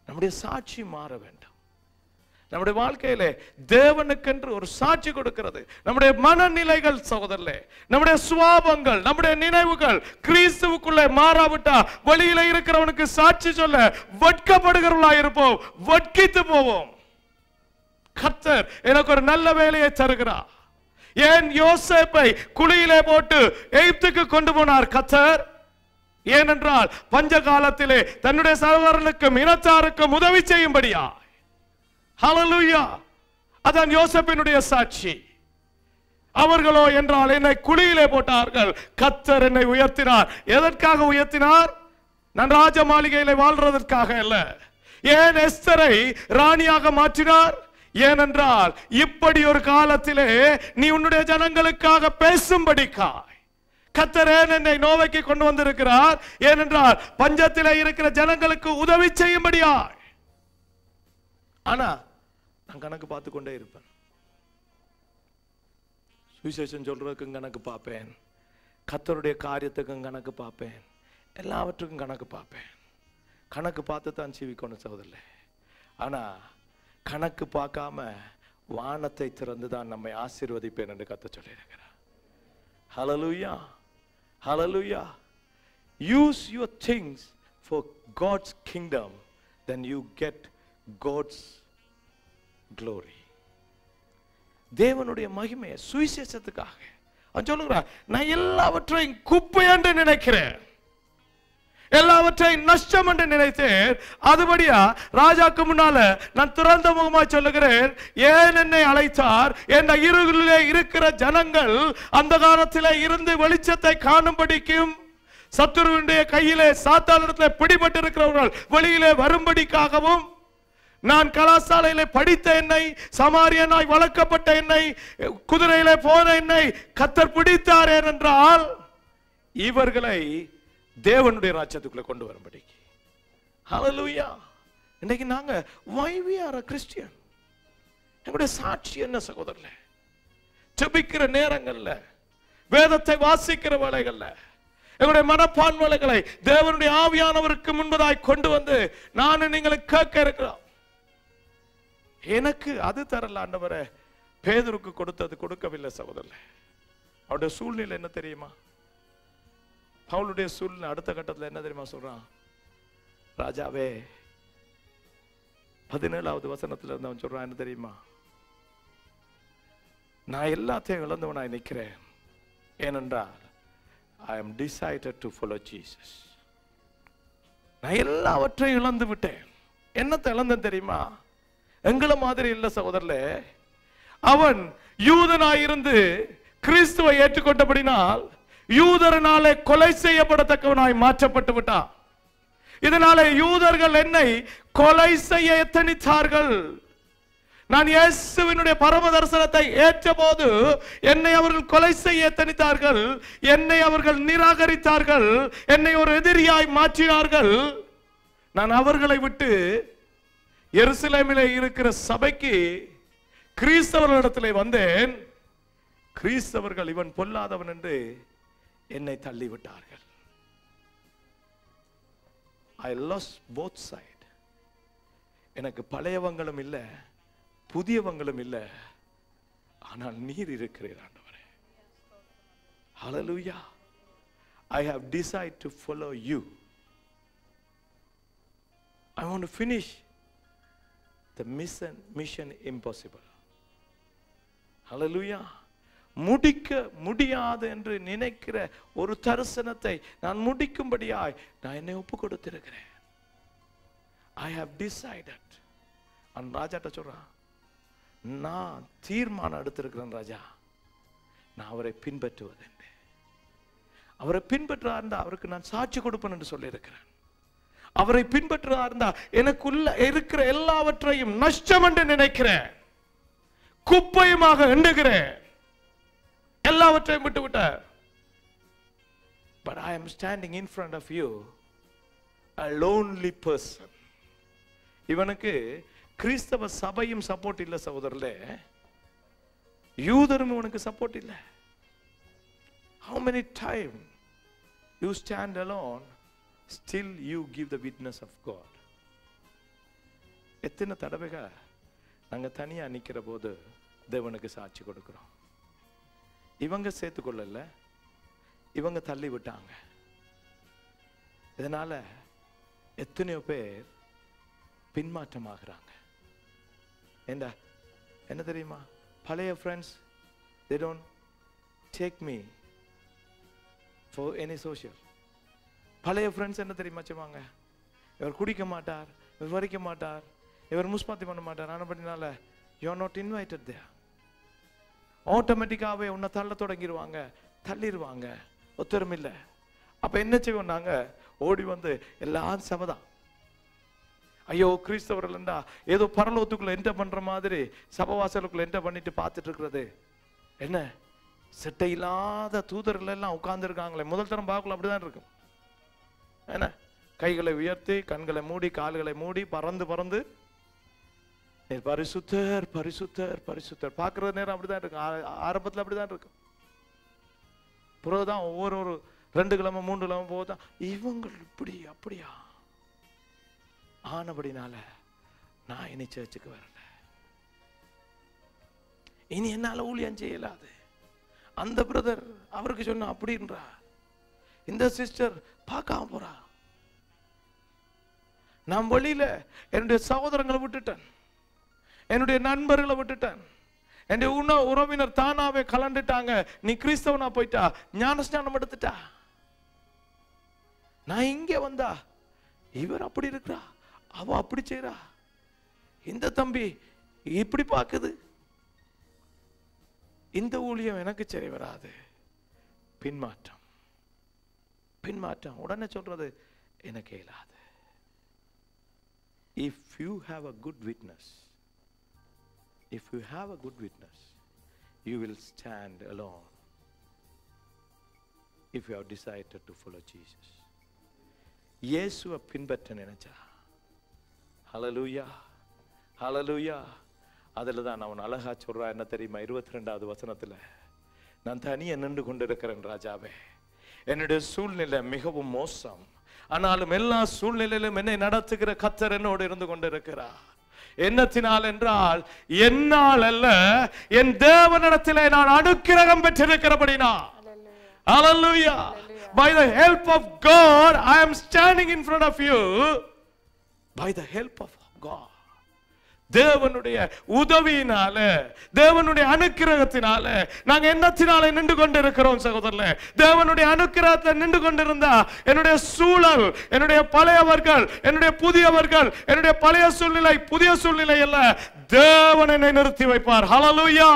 நம்முடைய சாட்சி மாற வேண்டும். நம்முடைய வாழ்க்கையிலே தேவனுக்கென்று ஒரு சாட்சி கொடுக்கிறது. நம்முடைய மனநிலைகள் சகோதரர்களே, நம்முடைய சுவாபங்கள், நம்முடைய நினைவுகள் கிறிஸ்துவுக்குள்ளே மாறாவிட்டா வெளியில இருக்கிறவனுக்கு சாட்சி சொல்ல வெட்கப்படுகிறவர்களா இருப்போம், வெட்கித்து போவோம். கர்த்தர் எனக்கு ஒரு நல்ல வேலையை தருகிறார். ஏன் யோசேப்பை குழியிலே போட்டு எகிப்துக்கு கொண்டு போனார் கர்த்தர்? ஏனென்றால் பஞ்ச காலத்திலே தன்னுடைய சகோதரர்களுக்கும் இனத்தாருக்கும் உதவி செய்யும்படியா. ஹல்லேலூயா. அதான் யோசேப்பினுடைய சாட்சி. அவர்களோ என்றால் என்னை குழியிலே போட்டார்கள், கர்த்தர் என்னை உயர்த்தினார். எதற்காக உயர்த்தினார்? நான் ராஜ மாளிகையிலே வாழ்றதற்காக அல்ல. ஏன் எஸ்தரை ராணியாக மாற்றினார்? ஏனென்றால் இப்படி ஒரு காலத்திலே நீ உன்னுடைய ஜனங்களுக்காக பேசும்படிக்காய் கர்த்தர் என்னை நோவைக்கு கொண்டு வந்திருக்கிறார். ஏனென்றால் பஞ்சத்திலே இருக்கிற ஜனங்களுக்கு உதவி செய்யும்படியாய். ஆனா நான் கணக்கு பார்த்து கொண்டே இருப்பேன். சுவிசேஷம் சொல்றதுக்கும் கணக்கு பார்ப்பேன், கர்த்தருடைய காரியத்துக்கும் கணக்கு பார்ப்பேன், எல்லாவற்றுக்கும் கணக்கு பார்ப்பேன். கணக்கு பார்த்து தான் ஜீவிக்கணும் சகோதரர்களே. ஆனா கணக்கு பார்க்காம வானத்தை திறந்து தான் நம்மை ஆசீர்வதிப்பேன் என்று கர்த்தர் சொல்லியிருக்கிறார். ஹல்லேலூயா, ஹல்லேலூயா. Use your things for God's kingdom, then you get God's glory. தேவனுடைய மகிமையை சுவிசேஷத்துக்காக அவன் சொல்லுகிறான், நான் எல்லாவற்றையும் குப்பை என்று நினைக்கிறேன், எல்லாவற்றையும் நஷ்டம் என்று நினைத்தேன். அதுபடியா ராஜாக்கு முன்னால நான் திறந்த முகமாய் சொல்லுகிறேன், ஏன் என்னை அழைத்தார்? என்ற இருளிலே இருக்கிற ஜனங்கள் அந்த காலத்திலே இருந்து வெளிச்சத்தை காணும்படிக்கும், சத்துருவினுடைய கையிலே சாத்தானிடத்திலே பிடிபட்டு இருக்கிறவர்கள் வெளியிலே வரும்படிக்காகவும், நான் கலாசாலையிலே படித்த என்னை, சமாரியனாய் வளர்க்கப்பட்ட என்னை, குதிரையிலே போன என்னை கர்த்தர் பிடித்தார். ஏனென்றால் இவர்களை தேவனுடைய ராஜ்யத்துக்குள்ள கொண்டு வரும்படி. ஹல்லேலூயா. இன்னைக்கு நாங்க why we are a Christian, எங்களுடைய சாட்சி என்ன சகோதரர்களே? ஜெபிக்கிற நேரங்கள்ல, வேதத்தை வாசிக்கிற வேளைகள்ல, எங்களுடைய மனப்பான்மைகளை தேவனுடைய ஆவியானவருக்கு முன்பதாய் கொண்டு வந்து நான் நீங்களை கேட்க இருக்கிறோம். எனக்கு அது தரல ஆண்டவரே, பேதுருக்கு கொடுத்தது கொடுக்கவில்லை சகோதரர்களே. அவருடைய சூழ்நிலை என்ன தெரியுமா? பவுலுடைய சூழ்நிலை அடுத்த கட்டத்தில் என்ன தெரியுமா சொல்றான்? ராஜாவே, 17வது வசனத்துல இருந்து அவன் சொல்றான் என்ன தெரியுமா? நான் எல்லாத்தையும் இழந்தவனாய் நிற்கிறேன், ஏனென்றால் I am decided to follow Jesus. நான் எல்லாவற்றையும் இழந்து விட்டேன். என்னத்தை இழந்தேன் தெரியுமா? எங்களை மாதிரி இல்ல சகோதரர்களே. அவன் யூதனாயிருந்து கிறிஸ்துவை ஏற்றுக்கொண்டபடினால் யூதரனாலே கொலை செய்யப்படத்தக்கவனாய் மாற்றப்பட்டு விட்டான். இதனாலே யூதர்கள் என்னை கொலை செய்ய எத்தனித்தார்கள். நான் இயேசுவினுடைய பரம தரிசனத்தை ஏற்ற போது என்னை அவர்கள் கொலை செய்ய எத்தனித்தார்கள், என்னை அவர்கள் நிராகரித்தார்கள், என்னை ஒரு எதிரியாய் மாற்றினார்கள். நான் அவர்களை விட்டு எருசலேமிலே இருக்கிற சபைக்கு கிறிஸ்தவர்களிடத்திலே வந்தேன். கிறிஸ்தவர்கள் இவன் பொல்லாதவன் என்று என்னை தள்ளிவிட்டார்கள். I lost both side. எனக்கு பழையவங்களும் இல்ல, புதியவங்களும் இல்ல, ஆனால் நீர் இருக்கிறீர் ஆண்டவரே. Hallelujah. I have decided to follow you. I want to finish the mission impossible. Hallelujah. முடிக்க முடியாது என்று நினைக்கிற ஒரு தரிசனத்தை நான் முடிக்கும்படியாய் நான் என்னை ஒப்பு கொடுத்திருக்கிறேன். I have decided. அந்த ராஜாட்ட சொல்றான், நான் தீர்மானம் எடுத்திருக்கிறேன் ராஜா, நான் அவரை பின்பற்றுவது. அவரை பின்பற்றா இருந்தா அவருக்கு நான் சாட்சி கொடுப்பேன் என்று சொல்லி இருக்கிறேன். அவரை பின்பற்றா இருந்தா எனக்குள்ள இருக்கிற எல்லாவற்றையும் நஷ்டம் என்று நினைக்கிறேன், குப்பையுமாக எண்ணுகிறேன், எல்லாவற்றையும் விட்டு விட்ட. But I am standing in front of you a lonely person. இவனுக்கு கிறிஸ்தவ சபையும் சப்போர்ட் இல்ல சகோதரர்களே, யூதரும் இவனுக்கு சப்போர்ட் இல்ல. How many times you stand alone, still you give the witness of God? எத்தனை தடவைகள் நாங்க தனியா நிக்கிற போது தேவனுக்கு சாட்சி கொடுக்கிறோம். இவங்க சேர்த்துக்கொள்ளல, இவங்க தள்ளி விட்டாங்க. இதனால எத்தனையோ பேர் பின்மாற்றமாகறாங்க. என்ன தெரியுமா? பழைய friends, they don't take me for any social. பழைய ஃப்ரெண்ட்ஸ் என்ன தெரியுமா சொல்லுவாங்க? இவர் குடிக்க மாட்டார், இவர் வரிக்க மாட்டார், இவர் முஸ்பாத்தி பண்ண மாட்டார், ஆனபடினால you are not invited there. ஆட்டோமேட்டிக்காவே உன்னை தள்ள தொடங்கிடுவாங்க, தள்ளிடுவாங்க, ஒத்தரும் இல்லை. அப்ப என்ன செய்வோம்? நாங்க ஓடி வந்து எல்லாம் சபைதான். ஐயோ கிறிஸ்தவர்கள் என்றா ஏதோ பரலோகத்துக்குள்ள என்டர் பண்ற மாதிரி சபவாசலுக்குள்ள என்டர் பண்ணிட்டு பார்த்துட்டு இருக்கிறது என்ன? செட்டை இல்லாத தூதர்கள் எல்லாம் உட்கார்ந்து இருக்காங்களே, முதல் தரம் பார்க்கல அப்படிதான் இருக்கும். என்ன? கைகளை உயர்த்தி, கண்களை மூடி, கால்களை மூடி, பறந்து பறந்து பரிசுத்தர் பரிசுத்தர் பரிசுத்தர் பார்க்கிற நேரம் அப்படிதான் இருக்கு. ஆரம்பத்தில் அப்படிதான் இருக்கு. பிறகுதான் ஒவ்வொரு 2 கிழமை 3 கிழமை போகுதான் இவங்க இப்படி அப்படியா ஆனபடினால நான் இனி சர்ச்சுக்கு வரல, இனி என்னால ஊழியம் செய்யலாது. அந்த பிரதர் அவருக்கு சொன்ன அப்படின்றா, இந்த சிஸ்டர் பார்க்காம போறா. நான் வழியில என்னுடைய சகோதரங்களை விட்டுட்டேன், என்னுடைய நண்பர்களை விட்டுட்டேன், என்னுடைய உறவினர் தானாவே கலந்துட்டாங்க. நீ கிறிஸ்தவனா போயிட்டா, ஞானஸ்நானம் எடுத்துட்டா. நான் இங்க வந்தா இவர் அப்படி இருக்கிறா, அவ அப்படி செய்றா, இந்த தம்பி இப்படி பார்க்குது. இந்த ஊழியம் எனக்கு சரி வராது. பின்மாற்றம் பின்மாற்றம். உடனே சொல்றது எனக்கு இயலாது. If you have a good witness, if you have a good witness, you will stand alone. If you have decided to follow Jesus. இயேசுவை பின்பற்ற நினைச்சா, ஹல்லேலூயா ஹல்லேலூயா. அதில் தான் அவன் அழகா சொல்றா, என்ன தெரியுமா? 22வது வசனத்துல, நான் தனியே நின்று கொண்டிருக்கிறேன் ராஜாவே, என்னுடைய சூழ்நிலை மிகவும் மோசம், ஆனாலும் எல்லா சூழ்நிலையிலும் என்னை நடத்துகிற கர்த்தர் என்னோடு இருந்து கொண்டிருக்கிறார். என்னத்தினால் என்றால் என்னால் அல்ல, என் தேவனிடத்திலே நான் அனுக்கிரகம் பெற்றிருக்கிறபடினால். Hallelujah. By the help of God, I am standing in front of you. By the help of God. தேவனுடைய உதவியினால, தேவனுடைய அனுக்கிரகத்தினால நாங்க என்னத்தினால நின்று கொண்டிருக்கிறோம் சகோதரர்களே? தேவனுடைய அனுக்கிரகத்தில் நின்று கொண்டிருந்தா என்னுடைய சூழல், என்னுடைய பழையவர்கள், என்னுடைய புதியவர்கள், என்னுடைய பழைய சூழ்நிலை புதிய சூழ்நிலை அல்ல, தேவன் என்னை நிறுத்தி வைப்பார். ஹல்லேலூயா.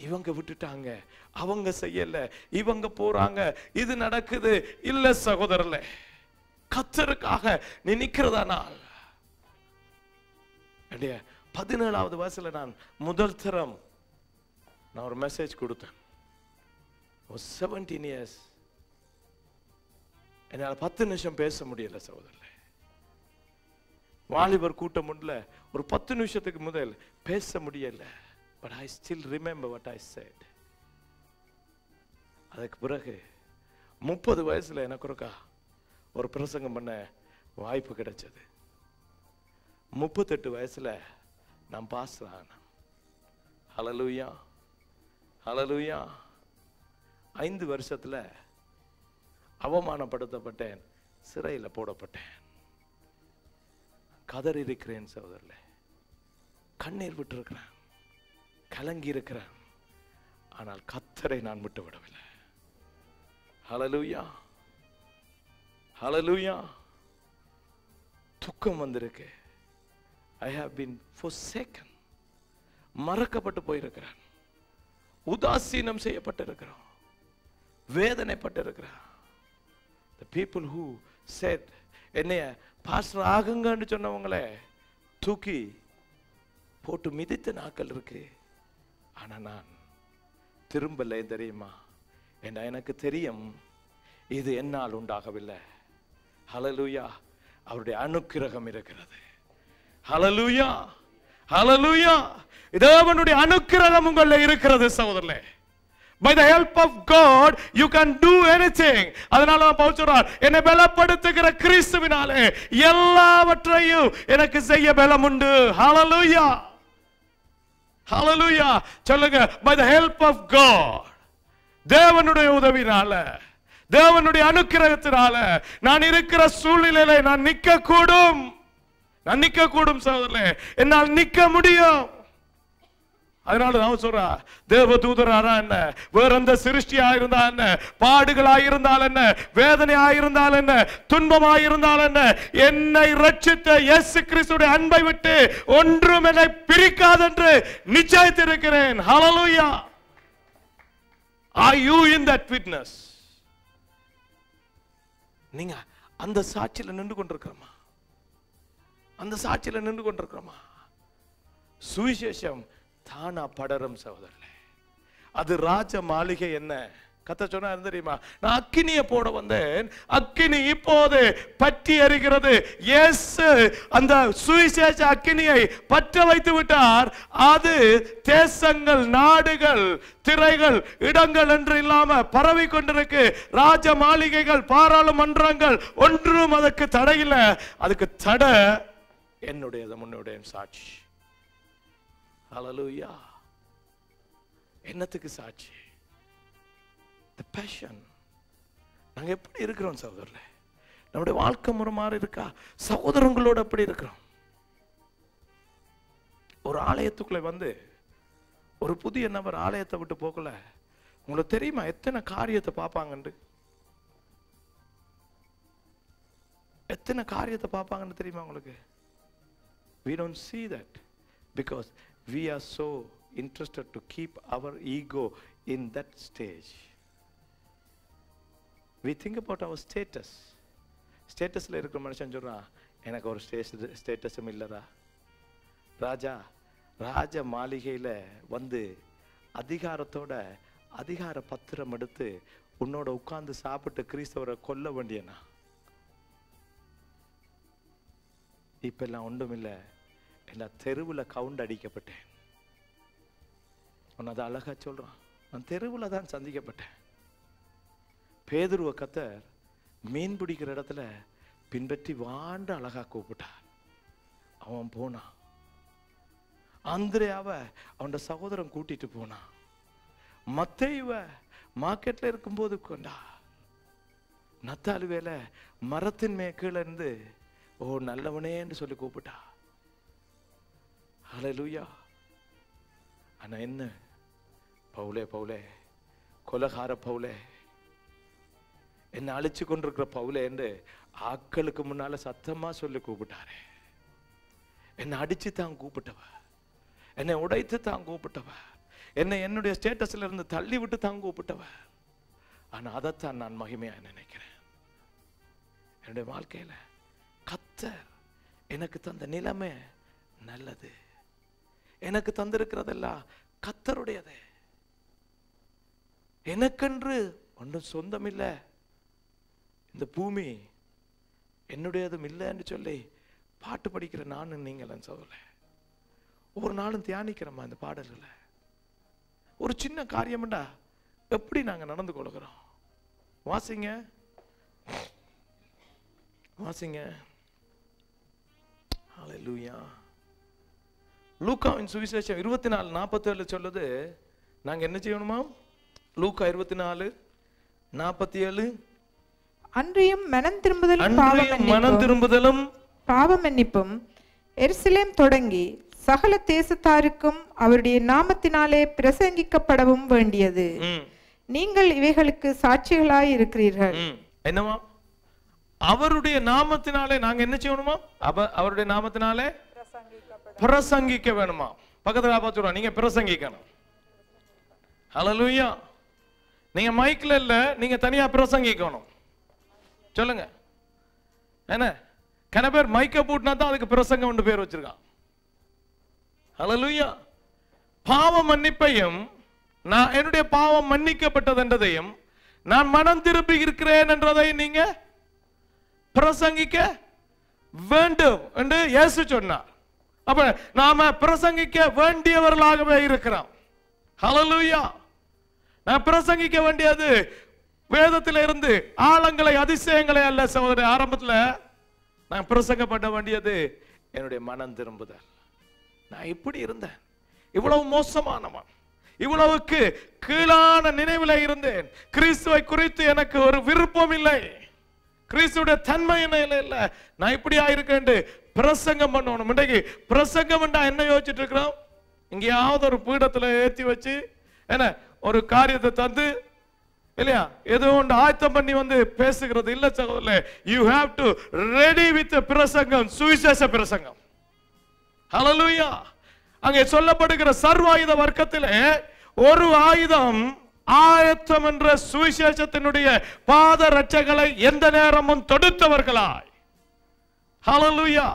இவங்க விட்டுட்டாங்க, அவங்க செய்யல, இவங்க போறாங்க, இது நடக்குது இல்ல சகோதரர்களே. கர்த்தருக்காக நீ நிக்கிறதானால், 17வது வயசுல நான் முதல் தரம் நான் ஒரு மெசேஜ் கொடுத்தேன். 17 years என்னால 10 நிமிஷம் பேச முடியல சகோதரர்களே. வாலிபர் கூட்டம் முன்ல ஒரு 10 நிமிஷத்துக்கு முதல் பேச முடியல. But I still remember what I said. அதுக்கு பிறகு 30 வயசுல எனக்கு ஒரு பிரசங்கம் பண்ண வாய்ப்பு கிடைச்சது. 38 வயசுல நான் பாஸ்டர் ஆனேன். ஹல்லேலூயா ஹல்லேலூயா. 5 வருஷத்துல அவமானப்படுத்தப்பட்டேன், சிறையில் போடப்பட்டேன். கதறி இருக்கிறேன் சகோதரர்களே, கண்ணீர் விட்டு இருக்கிறேன், கலங்கி இருக்கிறேன். ஆனால் கர்த்தரை நான் விட்டு விடவில்லை. ஹல்லேலூயா ஹல்லேலூயா. துக்கம் வந்திருக்கு. I have been forsaken. மறக்கப்பட்டு போயிருக்கிறேன், உதாசீனம் செய்யப்பட்டிருக்கிறோம், வேதனைப்பட்டிருக்கிறேன். The people who said என்னைய பாஸ்டர் ஆகுங்கன்னு சொன்னவங்களே தூக்கி போட்டு மிதித்த நாட்கள் இருக்கு. ஆனா நான் திரும்பல. தெரியுமா? எனக்கு தெரியும் இது என்னால் உண்டாகவில்லை. ஹல்லேலூயா. அவருடைய அனுக்கிரகம் இருக்கிறது. ஹல்லேலூயா ஹல்லேலூயா. தேவனுடைய அனுக்கிரகம் உங்களில் இருக்கிறது சகோதரர்களே. By the help of God you can do anything. அதனால தான் பவுல் சொல்றார், என்னை பலப்படுத்துகிற கிறிஸ்துவினாலே எல்லாவற்றையும் எனக்கு செய்ய பலம் உண்டு. ஹalleluya, ஹalleluya. சொல்லுங்க, by the help of God. தேவனுடைய உதவினால, தேவனுடைய அனுக்கிரகத்தினால நான் இருக்கிற சூழ்நிலையில நான் நிக்க கூடும் சகோதரர்களே, என்னால் நிக்க முடியும். அதனால நான் சொல்றா, தேவ தூதராரா என்ன, வேற எந்த சிருஷ்டியா இருந்தா என்ன, பாடுகளாயிருந்தால் என்ன, வேதனையாயிருந்தால் என்ன, துன்பமாயிருந்தால் என்ன, என்னை ரட்சித்த இயேசு கிறிஸ்துவின் அன்பை விட்டு ஒன்றும் என்னை பிரிக்காது என்று நிச்சயித்திருக்கிறேன். ஹalleluya. Are you in that witness? நீங்க அந்த சாட்சியில நின்று கொண்டிருக்கிறோமா? அந்த சாட்சியில நின்று கொண்டிருக்கிறோமா? சுவிசேஷம் தானா படரும் சகோதரர்களே. அது ராஜ மாளிகை என்ன கர்த்தர் சொன்னார் தெரியுமா? நான் அக்கினியை போட வந்தேன், அக்கினி இப்போது பற்றி எரிகிறது. இயேசு அந்த சுவிசேஷ அக்கினியை பற்ற வைத்து விட்டார். அது தேசங்கள், நாடுகள், திரைகள், இடங்கள் என்று இல்லாம பரவி கொண்டிருக்கு. ராஜ மாளிகைகள், பாராளுமன்றங்கள் ஒன்றும் அதுக்கு தடையில்ல. அதுக்கு தடை என்னுடைய முன்னுடைய சாட்சி. ஹalleluya. என்னத்துக்கு சாட்சி? the passion. நாங்க எப்படி இருக்கிறோம் சகோதரர்களே? நம்முடைய வாழ்க்கை முறை மாறி இருக்கா? சகோதரங்களோட எப்படி இருக்கிறோம்? ஒரு ஆலயத்துக்குள்ள வந்து ஒரு புதிய நபர் ஆலயத்தை விட்டு போகல, உங்களுக்கு தெரியுமா எத்தனை காரியத்தை பார்ப்பாங்கன்னு? எத்தனை காரியத்தை பார்ப்பாங்கன்னு தெரியுமா உங்களுக்கு? We don't see that because we are so interested to keep our ego in that stage. We think about our status. Statusல இருக்கிற மனுஷன் சொல்றான், எனக்கு ஒரு ஸ்டேட்டஸும் இல்லடா. ராஜ மாளிகையில வந்து அதிகாரத்தோட அதிகார பத்திரம் எடுத்து உன்னோட உட்கார்ந்து சாப்பிட்டு கிறிஸ்தவரை கொல்ல வேண்டியனா? இப்ப எல்லாம் ஒன்றும் இல்லை, எல்லாம் தெருவில் கவுண்ட் அடிக்கப்பட்டேன். அதை அழகா சொல்றான், நான் தெருவில் தான் சந்திக்கப்பட்டேன். பேதுருவ கர்த்தர் மீன் பிடிக்கிற இடத்துல பின்பற்றி வாண்டு அழகா கூப்பிட்டார். அவன் போனான். அந்திரேயாவை அவனோட சகோதரன் கூட்டிட்டு போனான். மத்தேயுவ மார்க்கெட்ல இருக்கும்போது கொண்டா. நத்தாலுவேல மரத்தின் கீழே இருந்து ஓ நல்லவனே என்று சொல்லி கூப்பிட்டா. ஹல்லேலூயா. ஆனா என்ன, பவுலே பவுலே, கொலகார பவுலே, என்ன அழிச்சு கொண்டிருக்கிற பவுலே என்று ஆக்களுக்கு முன்னால சத்தமா சொல்லி கூப்பிட்டாரே. என்னை அடிச்சு தான் கூப்பிட்டவ, என்னை உடைத்து தான் கூப்பிட்டவ, என்னை என்னுடைய ஸ்டேட்டஸ்ல இருந்து தள்ளி விட்டு தான் கூப்பிட்டவ. ஆனா அதைத்தான் நான் மகிமையா நினைக்கிறேன். என்னுடைய வாழ்க்கையில கர்த்தர் எனக்கு தந்த நிலைமை நல்லது. எனக்கு தந்திருக்கிறதெல்லாம் கர்த்தருடையது. எனக்கென்று ஒன்றும் சொந்தம் இல்லை. இந்த பூமி என்னுடையதும் இல்லைன்னு சொல்லி பாட்டு படிக்கிற நானும் நீங்களும் சொல்ல ஒவ்வொரு நாளும் தியானிக்கிறோமா இந்த பாடல்களை? ஒரு சின்ன காரியம்டா எப்படி நாங்க நடந்து கொள்கிறோம்? வாசிங்க வாசிங்க. ஹல்லேலூயா. லூக்காவின் சுவிசேஷம் 24:47 சொல்லுது, நாங்க என்ன செய்யணுமா? லூக்கா 24:47. அன்றியும் மனம் திரும்புதலும் பாவ மன்னிப்பும் எருசலேம் தொடங்கி சகல தேசத்தாருக்கும் அவருடைய நாமத்தினாலே பிரசங்கிக்கப்படவும் வேண்டியது. நீங்கள் இவைகளுக்கு சாட்சிகளாய் இருக்கிறீர்கள். என்னவா? அவருடைய நாமத்தினாலே நாங்க என்ன செய்யணுமா? அவருடைய நாமத்தினாலே பிரசங்கிக்க வேணுமா? பக்கத்துல பார்த்துருவோம், நீங்க பிரசங்கிக்கணும். ஹல்லேலூயா. நீங்க மைக்ல இல்ல, நீங்க தனியா பிரசங்கிக்கணும். சொல்லுங்க. என்ன கன பேர் மைக்க போட்டுனா தான் அதுக்கு பிரசங்கம் ஒன்று பேர் வச்சிருக்கான். ஹல்லேலூயா. பாவ மன்னிப்பையும் நான் என்னுடைய பாவம் மன்னிக்கப்பட்டது என்றதையும் நான் மனம் திரும்பி இருக்கிறேன் என்றதை நீங்க பிரசங்கிக்க வேண்டும் என்று இயேசு சொன்னார். அப்ப நாம பிரசங்கிக்க வேண்டியவர்களாகவே இருக்கிறோம். ஹல்லேலூயா. நான் பிரசங்கிக்க வேண்டியது வேதத்தில இருந்து ஆழங்களை அதிசயங்களை அல்ல சகோதரி. ஆரம்பத்தில் நான் பிரசங்கப்பட வேண்டியது என்னுடைய மனம் திரும்புதல். நான் இப்படி இருந்தேன், இவ்வளவு மோசமானவன், இவ்வளவுக்கு கீழான நினைவில் இருந்தேன். கிறிஸ்துவை குறித்து எனக்கு ஒரு விருப்பம் இல்லை, கிறிஸ்துடைய தன்மை என்ன இல்லை, நான் இப்படி ஆயிருக்கேன். பிரசங்கம் பண்ணணும். இன்றைக்கு பிரசங்கம் என்ன யோசிச்சுட்டு இருக்கிறோம்? இங்கேயாவது ஒரு பீடத்துல ஏற்றி வச்சு என்ன ஒரு காரியத்தை தந்து இல்லையா ஏதோ ஒன்று ஆயத்தம் பண்ணி வந்து பேசுகிறது இல்ல சகோதரர்களே. You have to ready with பிரசங்கம், சுவிசேஷ பிரசங்கம். ஹல்லேலூயா. அங்கே சொல்லப்படுகிற சர்வாயுத வர்க்கத்திலே ஒரு ஆயுதம் ஆயத்தம் என்ற சுவிசேஷத்தினுடைய பாத ரட்சைகளை எந்த நேரமும் தொடுத்தவர்களாய். ஹல்லேலூயா.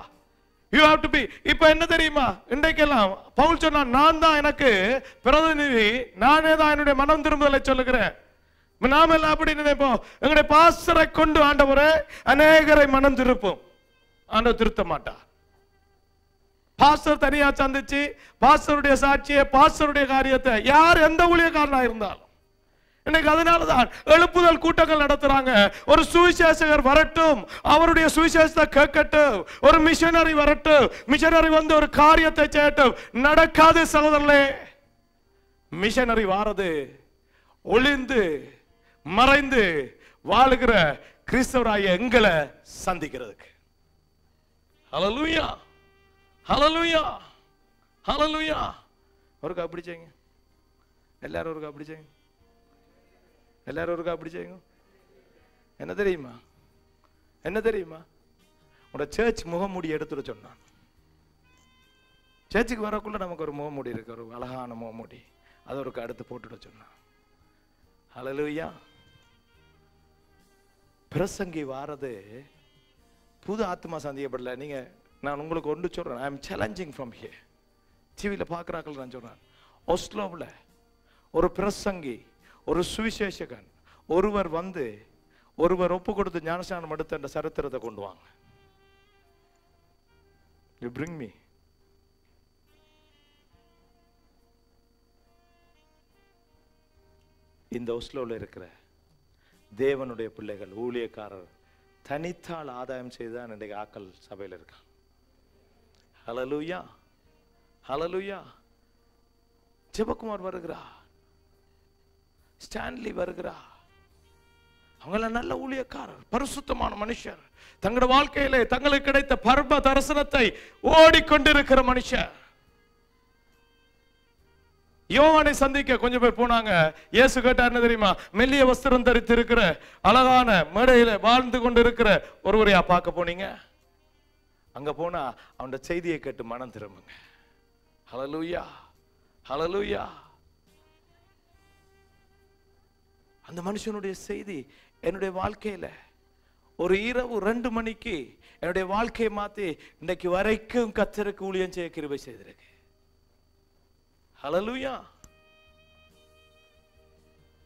You have to be. இப்ப என்ன தெரியுமா, இன்றைக்கெல்லாம் பவுல் சொன்னா, நான் தான் எனக்கு பிரதிநிதி, நானே தான் என்னுடைய மனம் திரும்புதலை சொல்லுகிறேன். நாம எல்லாம் அப்படி நினைப்போம், எங்களுடைய பாஸ்டரை கொண்டு ஆண்டவரே அநேகரை மனம் திருப்போம். ஆண்டவர் திருத்த மாட்டார். பாஸ்டர் தனியா சந்திச்சு பாஸ்டருடைய சாட்சியை, பாஸ்டருடைய காரியத்தை யார் எந்த ஊழியக்காரனா இருந்தாலும் இன்னைக்கு அதனாலதான் எழுப்புதல் கூட்டங்கள் நடத்துறாங்க. ஒரு சுவிசேஷகர் வரட்டும், அவருடைய சுவிசேஷத்தை கேட்கட்டும். ஒரு மிஷனரி வரட்டும், மிஷனரி வந்து ஒரு காரியத்தை செய்யட்டும். நடக்காது சகோதரர்களே. மிஷனரி வாரது ஒளிந்து மறைந்து வாழுகிற கிறிஸ்தவராய எங்களை சந்திக்கிறதுக்கு. ஹல்லேலூயா, ஹல்லேலூயா, ஹல்லேலூயா. ஒருக்கா அப்படி செய்யுங்க எல்லாரும், ஒருக்கா அப்படி செய்யுங்க எல்லாரும், ஒருக்கா அப்படி செய்யுங்க. என்ன தெரியுமா, என்ன தெரியுமா, உங்களோட சர்ச் முகமூடி எடுத்துட சொன்னான். சர்ச்சுக்கு வரக்குள்ள நமக்கு ஒரு முகமூடி இருக்கு, ஒரு அழகான முகமூடி, அதை ஒருக்கா அடுத்து போட்டுட சொன்னான். ஹல்லேலூயா. பிரசங்கி வாரது புது ஆத்மா சந்திக்கப்படல. நீங்க நான் உங்களுக்கு ஒன்று சொல்றேன், I am challenging from here. டிவியில் பார்க்குறாக்கள் நான் சொல்றேன், ஒஸ்லோவில் ஒரு பிரசங்கி, ஒரு சுவிசேஷகன் ஒருவர் வந்து ஒருவர் ஒப்பு கொடுத்து ஞானஸ்நானம் எடுத்த அந்த சரித்திரத்தை கொண்டு வாங்க. You bring me. இந்த ஒஸ்லோவில் இருக்கிற தேவனுடைய பிள்ளைகள், ஊழியக்காரர் தனித்தால் ஆதாயம் செய்துதான் இன்றைக்கு ஆக்கள் சபையில் இருக்கான். ஹல்லேலூயா, ஹல்லேலூயா. ஜெபக்குமார் வருகிறா, ஸ்டான்லி வருகிறா, அவங்க நல்ல ஊழியக்காரர், பரிசுத்தமான மனுஷர், தங்களுடைய வாழ்க்கையிலே தங்களுக்கு கிடைத்த பரம தரிசனத்தை ஓடிக்கொண்டிருக்கிற மனுஷர். யோவானை சந்திக்க கொஞ்சம் பேர் போனாங்க. இயேசு கேட்டார் என்ன தெரியுமா, மெல்லிய வஸ்திரம் தரித்து இருக்கிற அழகான மேடையில வாழ்ந்து கொண்டு இருக்கிற ஒருவரையா பார்க்க போனீங்க? அங்க போனா அவனுடைய செய்தியை கேட்டு மனம் திரும்புங்க. ஹல்லேலூயா, ஹல்லேலூயா. அந்த மனுஷனுடைய செய்தி என்னுடைய வாழ்க்கையில ஒரு இரவு 2 மணிக்கு என்னுடைய வாழ்க்கையை மாத்தி இன்றைக்கு வரைக்கும் கர்த்தருக்கு ஊழியம் செய்ய கிருபை செய்திருக்கு. ஹல்லேலூயா.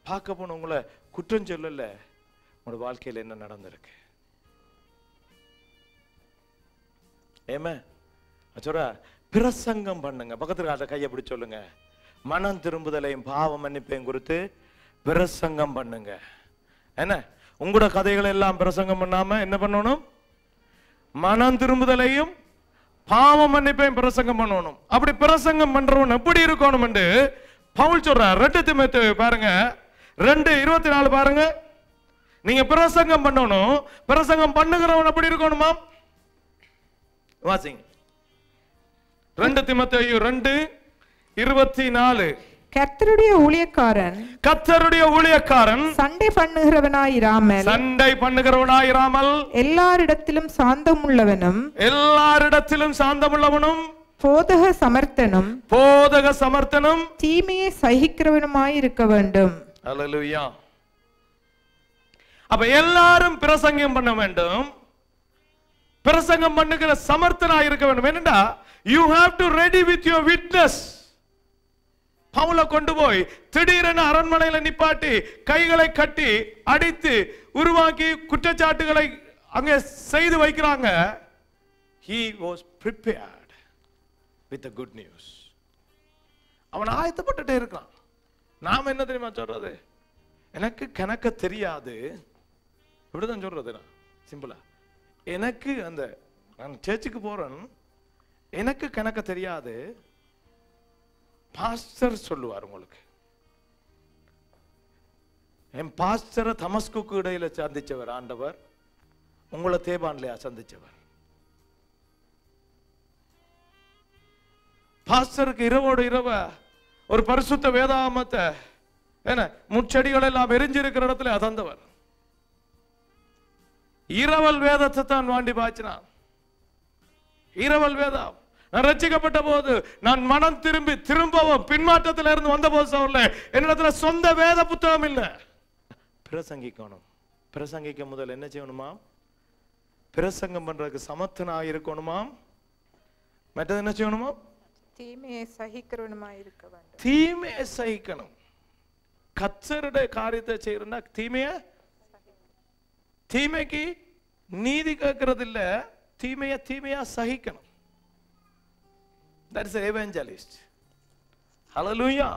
பார்க்க போன உங்களை குற்றம் சொல்லல, உங்களோட வாழ்க்கையில என்ன நடந்திருக்கு. ஏமே சொல்ற, பிரசங்கம் பண்ணுங்க. பக்கத்துல கையை பிடி சொல்லுங்க, மனம் திரும்புதலையும் பாவ மன்னிப்பையும் குறித்து பிரசங்கம் பண்ணுங்க. என்ன உங்களோட கதைகளை எல்லாம் பிரசங்கம் பண்ணாம என்ன பண்ணணும்? மனம் திரும்புதலையும் பாவ மன்னிப்பையும் பிரசங்கம் பண்ணணும். அப்படி பிரசங்கம் பண்றவன் எப்படி இருக்கணும் என்று பவுல் சொல்றார். 2 தீமோத்தேயு பாருங்க, 2:24 பாருங்க. நீங்க பிரசங்கம் பண்ணணும். பிரசங்கம் பண்ணுகிறவன் எப்படி இருக்கணுமா? வாசிங்க. 2 தீமோத்தேயு 2:24. கர்த்தருடைய ஊழியக்காரன், கர்த்தருடைய ஊழியக்காரன் சண்டை பண்ணுகிறவனாயிராமல், சண்டை பண்ணுகிறவனாயிராமல், எல்லாரிடத்திலும் சாந்தமுள்ளவனும், எல்லாரிடத்திலும் சாந்தமுள்ளவனும், போதக சமர்த்தனும், போதக சமர்த்தனும், தீமையை சகிக்கிறவனுமாயிருக்க வேண்டும். ஹல்லேலூயா. அப்ப எல்லாரும் பிரசங்கம் பண்ண வேண்டும். பிரசங்கம் பண்ணுகிற சமர்த்தனாய் இருக்க வேண்டும். என்னடா, you have to ready with your witness. பவுலை கொண்டு போய் திடீரென அரண்மனையில நிப்பாட்டி கைகளை கட்டி அடித்து உருவாக்கி குற்றச்சாட்டுகளை அங்கே செய்து வைக்கிறாங்க. He was prepared with the good news. அவன் ஆயத்தப்பட்டுட்டே இருக்கான். நாம என்ன தெரியுமா சொல்றது? எனக்கு கணக்க தெரியாது, இப்படிதான் சொல்றது. நான் சிம்பிளா, எனக்கு அந்த நான் சர்ச்சுக்கு போறேன், எனக்கு கணக்க தெரியாது, பாஸ்டர் சொல்லுவார் உங்களுக்கு. என் பாஸ்டரை தமஸ்குக்கு இடையில சந்திச்சவர் ஆண்டவர், உங்களை தேபான்லையா சந்திச்சவர். பாஸ்டருக்கு இரவோடு இரவ ஒரு பரிசுத்த வேதாமத்தை என்ன முச்செடிகள் எல்லாம் எரிஞ்சிருக்கிற இடத்துல அதந்தவர். இரவல் வேதத்தை தான் வாண்டி பாய்ச்சினான். இரவல் வேதம். நான் ரட்சிக்கப்பட்ட போது நான் மனம் திரும்பவும் பின்மாற்றத்தில் இருந்து வந்த போது சொல்ல, என்னிடத்துல சொந்த வேத புத்தகம் இல்லை. பிரசங்கிக்கணும். பிரசங்கிக்க முதல் என்ன செய்யணுமா? பிரசங்கம் பண்றதுக்கு சமத்தனா இருக்கணுமா? மற்றது என்ன செய்யணுமா? தீமையை சகிக்கிறவனுமா இருக்க வேண்டும். தீமையை சகிக்கணும். கர்த்தருடைய காரியத்தை செய்யறா தீமைக்கு நீதி கேட்கறது இல்ல, தீமையா சகிக்கணும். That is an evangelist. Hallelujah.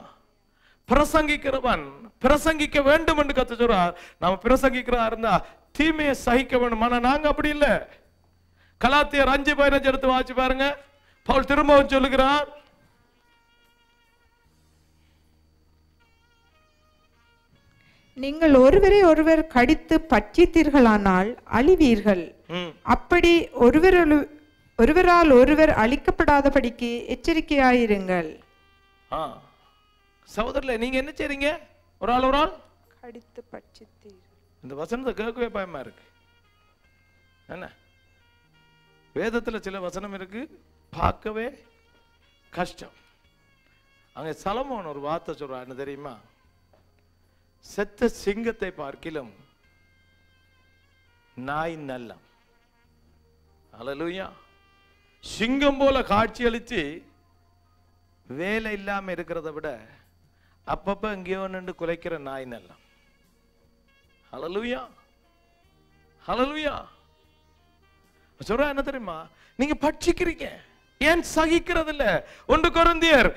பிரசங்கிக்கிறவன் பிரசங்கிக்க வேண்டும் என்று கர்த்தர் சொல்றார். நாம பிரசங்கிக்கிறதா இருந்தா தீமையை சகிக்க வேண்டும். ஆனா நாங்க அப்படி இல்ல. கலாத்தியர் 5:15 எடுத்து வாசி பாருங்க. பவுல் திரும்பவும் சொல்லுகிறார், நீங்கள் ஒருவரை ஒருவர் கடித்து பட்சித்தீர்களானால் அழிவீர்கள். அப்படி ஒருவரால் ஒருவர் அழிக்கப்படாதபடிக்கு எச்சரிக்கையாயிருங்கள். சகோதரர்களே, நீங்க என்ன செய்றீங்க? ஒரு ஆள் கடித்து பட்சித்தீர்கள். இந்த வசனத்தை கேட்கவே பயமா இருக்கு. என்ன வேதத்துல சில வசனம் இருக்கு, பார்க்கவே கஷ்டம். அங்க சலமோன் ஒரு வார்த்தை சொல்றான், என்ன தெரியுமா? செத்த சிங்கத்தை பார்க்கிலும் நாய் நல்லம். அல்லேலூயா. சிங்கம் போல காட்சி அளிச்சு வேலை இல்லாம இருக்கிறத விட அப்பப்ப எங்கேயோ நின்று குலைக்கிற நாய் நல்லம். அல்லேலூயா. அல்லேலூயா. சொல்ற என்ன தெரியுமா? நீங்க பட்சிக்கிறீங்க, ஏன் சகிக்கிறது இல்ல? 1 கொரிந்தியர்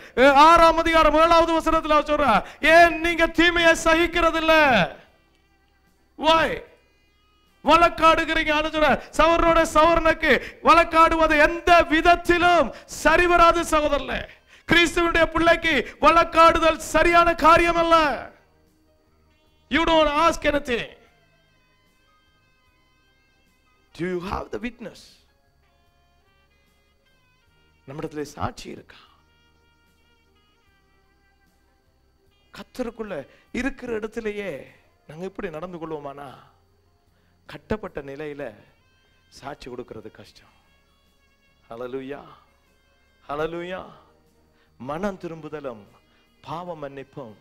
6:7 சொல்ற, ஏன் நீங்க தீமையை சகிக்கிறது இல்ல? Why? வழக்காடுகிறீங்க. சொல்ற சவரனோட சவரனுக்கு வழக்காடுவது எந்த விதத்திலும் சரி வராது சகோதரர்களே. கிறிஸ்துவினுடைய பிள்ளைக்கு வழக்காடுதல் சரியான காரியம் அல்ல. You don't ask anything. Do you have the witness? நம்மிடத்துல சாட்சி இருக்கா? கர்த்தருக்குள்ள இருக்கிற இடத்திலேயே நாங்க இப்படி நடந்து கொள்வோமானா, கட்டப்பட்ட நிலையில சாட்சி கொடுக்கிறது கஷ்டம். ஹல்லேலூயா. ஹல்லேலூயா. மனம் திரும்புதலும் பாவ மன்னிப்பும்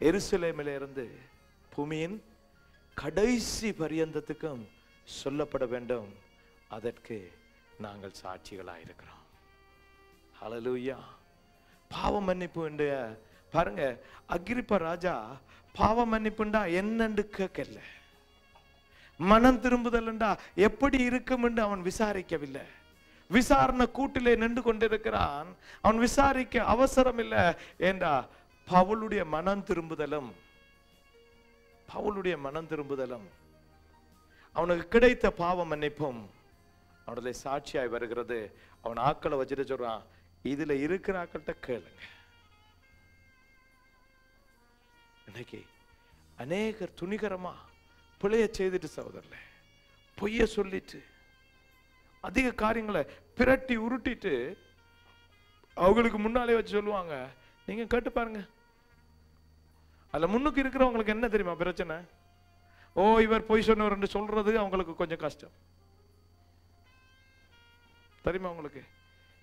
எருசலேமிலே இருந்து பூமியின் கடைசி பரியந்தத்துக்கும் சொல்லப்பட வேண்டும். அதற்கு நாங்கள் சாட்சிகளாயிருக்கிறோம். ஹல்லேலூயா. பாவ மன்னிப்பு பாருங்க, அகிரிப்பா ராஜா பாவ மன்னிப்புண்டா என்னன்னு கேட்கல, மனம் திரும்புதல்ண்டா எப்படி இருக்கும் என்று அவன் விசாரிக்கவில்லை. விசாரணை கூட்டிலே நின்று கொண்டிருக்கிறான். அவன் விசாரிக்க அவசரம் இல்லை. ஏண்டா பவுலுடைய மனம் திரும்புதலும் அவனுக்கு கிடைத்த பாவ மன்னிப்பும் அவனுடைய சாட்சியாய் வருகிறது. அவன் ஆக்களை வச்சுட்டு சொல்றான், இதுல இருக்கிற ஆக்கள்கிட்ட கேளுங்க. இன்னைக்கு அநேகர் துணிகரமா பிழைய செய்துட்டு சகோதரர்களே, பொய்ய சொல்லிட்டு அதிக காரியங்களை பிரட்டி உருட்டிட்டு அவங்களுக்கு முன்னாலே வச்சு சொல்லுவாங்க. நீங்க கேட்டு பாருங்க. அதுல முன்னுக்கு இருக்கிறவங்களுக்கு என்ன தெரியுமா பிரச்சனை? ஓ, இவர் பொய் சொன்னவர் என்று சொல்றது அவங்களுக்கு கொஞ்சம் கஷ்டம் தெரியுமா உங்களுக்கு?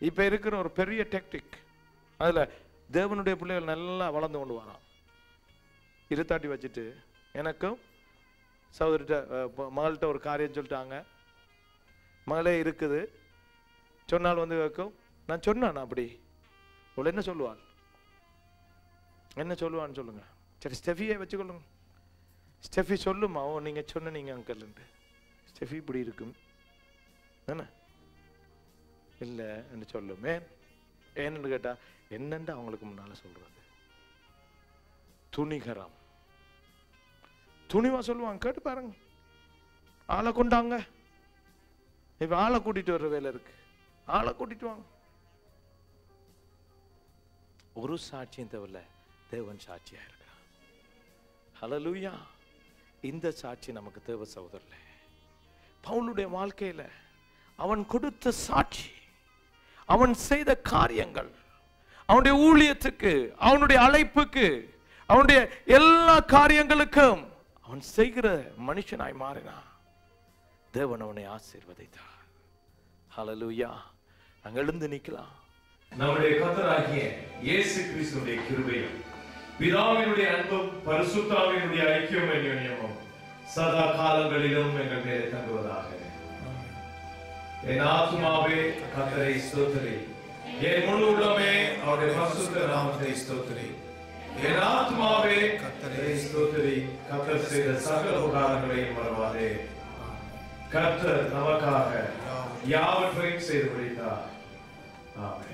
இப்ப இருக்கிற ஒரு பெரிய டெக்டிக், அதுல தேவனுடைய பிள்ளைகள் நல்லா வளர்ந்து கொண்டு வரான். இருத்தாட்டி வச்சுட்டு எனக்கும் சகோதரிட்ட மகள்கிட்ட ஒரு காரியம் சொல்லிட்டாங்க, மகளே இருக்குது சொன்னால் வந்து கேட்கும். நான் சொன்னான் அப்படி, அவள் என்ன சொல்லுவாள், என்ன சொல்லுவான்னு சொல்லுங்க. சரி, ஸ்டெஃபியை வச்சுக்கொள்ளுங்க. ஸ்டெஃபி சொல்லுமா, ஓ நீங்க சொன்ன நீங்க அங்கல் ஸ்டெஃபி இப்படி இருக்கும் என்ன இல்லை என்று சொல்லும். ஏன்னு கேட்டா என்னண்டு அவங்களுக்கு முன்னால சொல்றது. துணிகரம். துணிவா சொல்லுவாங்க, கேட்டு பாருங்க. ஆளை கொண்டாங்க, இப்ப ஆளை கூட்டிட்டு வர்ற வேலை இருக்கு, ஆளை கூட்டிட்டு வாங்க. ஒரு சாட்சியம் தேவையில்ல, தேவன் சாட்சியா இருக்கிறார். ஹல்லேலூயா. இந்த சாட்சி நமக்கு தேவை சகோதரர்களே. பவுலுடைய வாழ்க்கையில அவன் கொடுத்த சாட்சி, அவன் செய்த காரியங்கள், அவனுடைய ஊழியத்துக்கு, அவனுடைய அழைப்புக்கு, அவனுடைய எல்லா காரியங்களுக்கும் அவன் செய்கிற மனுஷனாய் மாறினான். தேவன் அவனை ஆசீர்வதித்தார். ஹல்லேலூயா. நாங்கள் எழுந்து நிக்கலாம். நம்முடைய கர்த்தராகிய இயேசு கிறிஸ்துவினுடைய கிருபையும் பிதாவினுடைய அன்பும் பரிசுத்தாவினுடைய ஐக்கியம் அந்யோன்யமும் சதா காலங்களிலும் எங்கள் மேலே தங்குவதாக. என் ஆத்துமாவே கர்த்தரை ஸ்தோத்திரி, என் முழு உள்ளமே அவருடைய பரிசுத்த நாமத்தை ஸ்தோத்திரி. என் ஆத்துமாவே கர்த்தரை ஸ்தோத்திரி, கர்த்தர் செய்த சகல உபகாரங்களையும் மறவாதே. கர்த்தர் நமக்காக யாவற்றையும் செய்து முடித்தார். ஆமென்.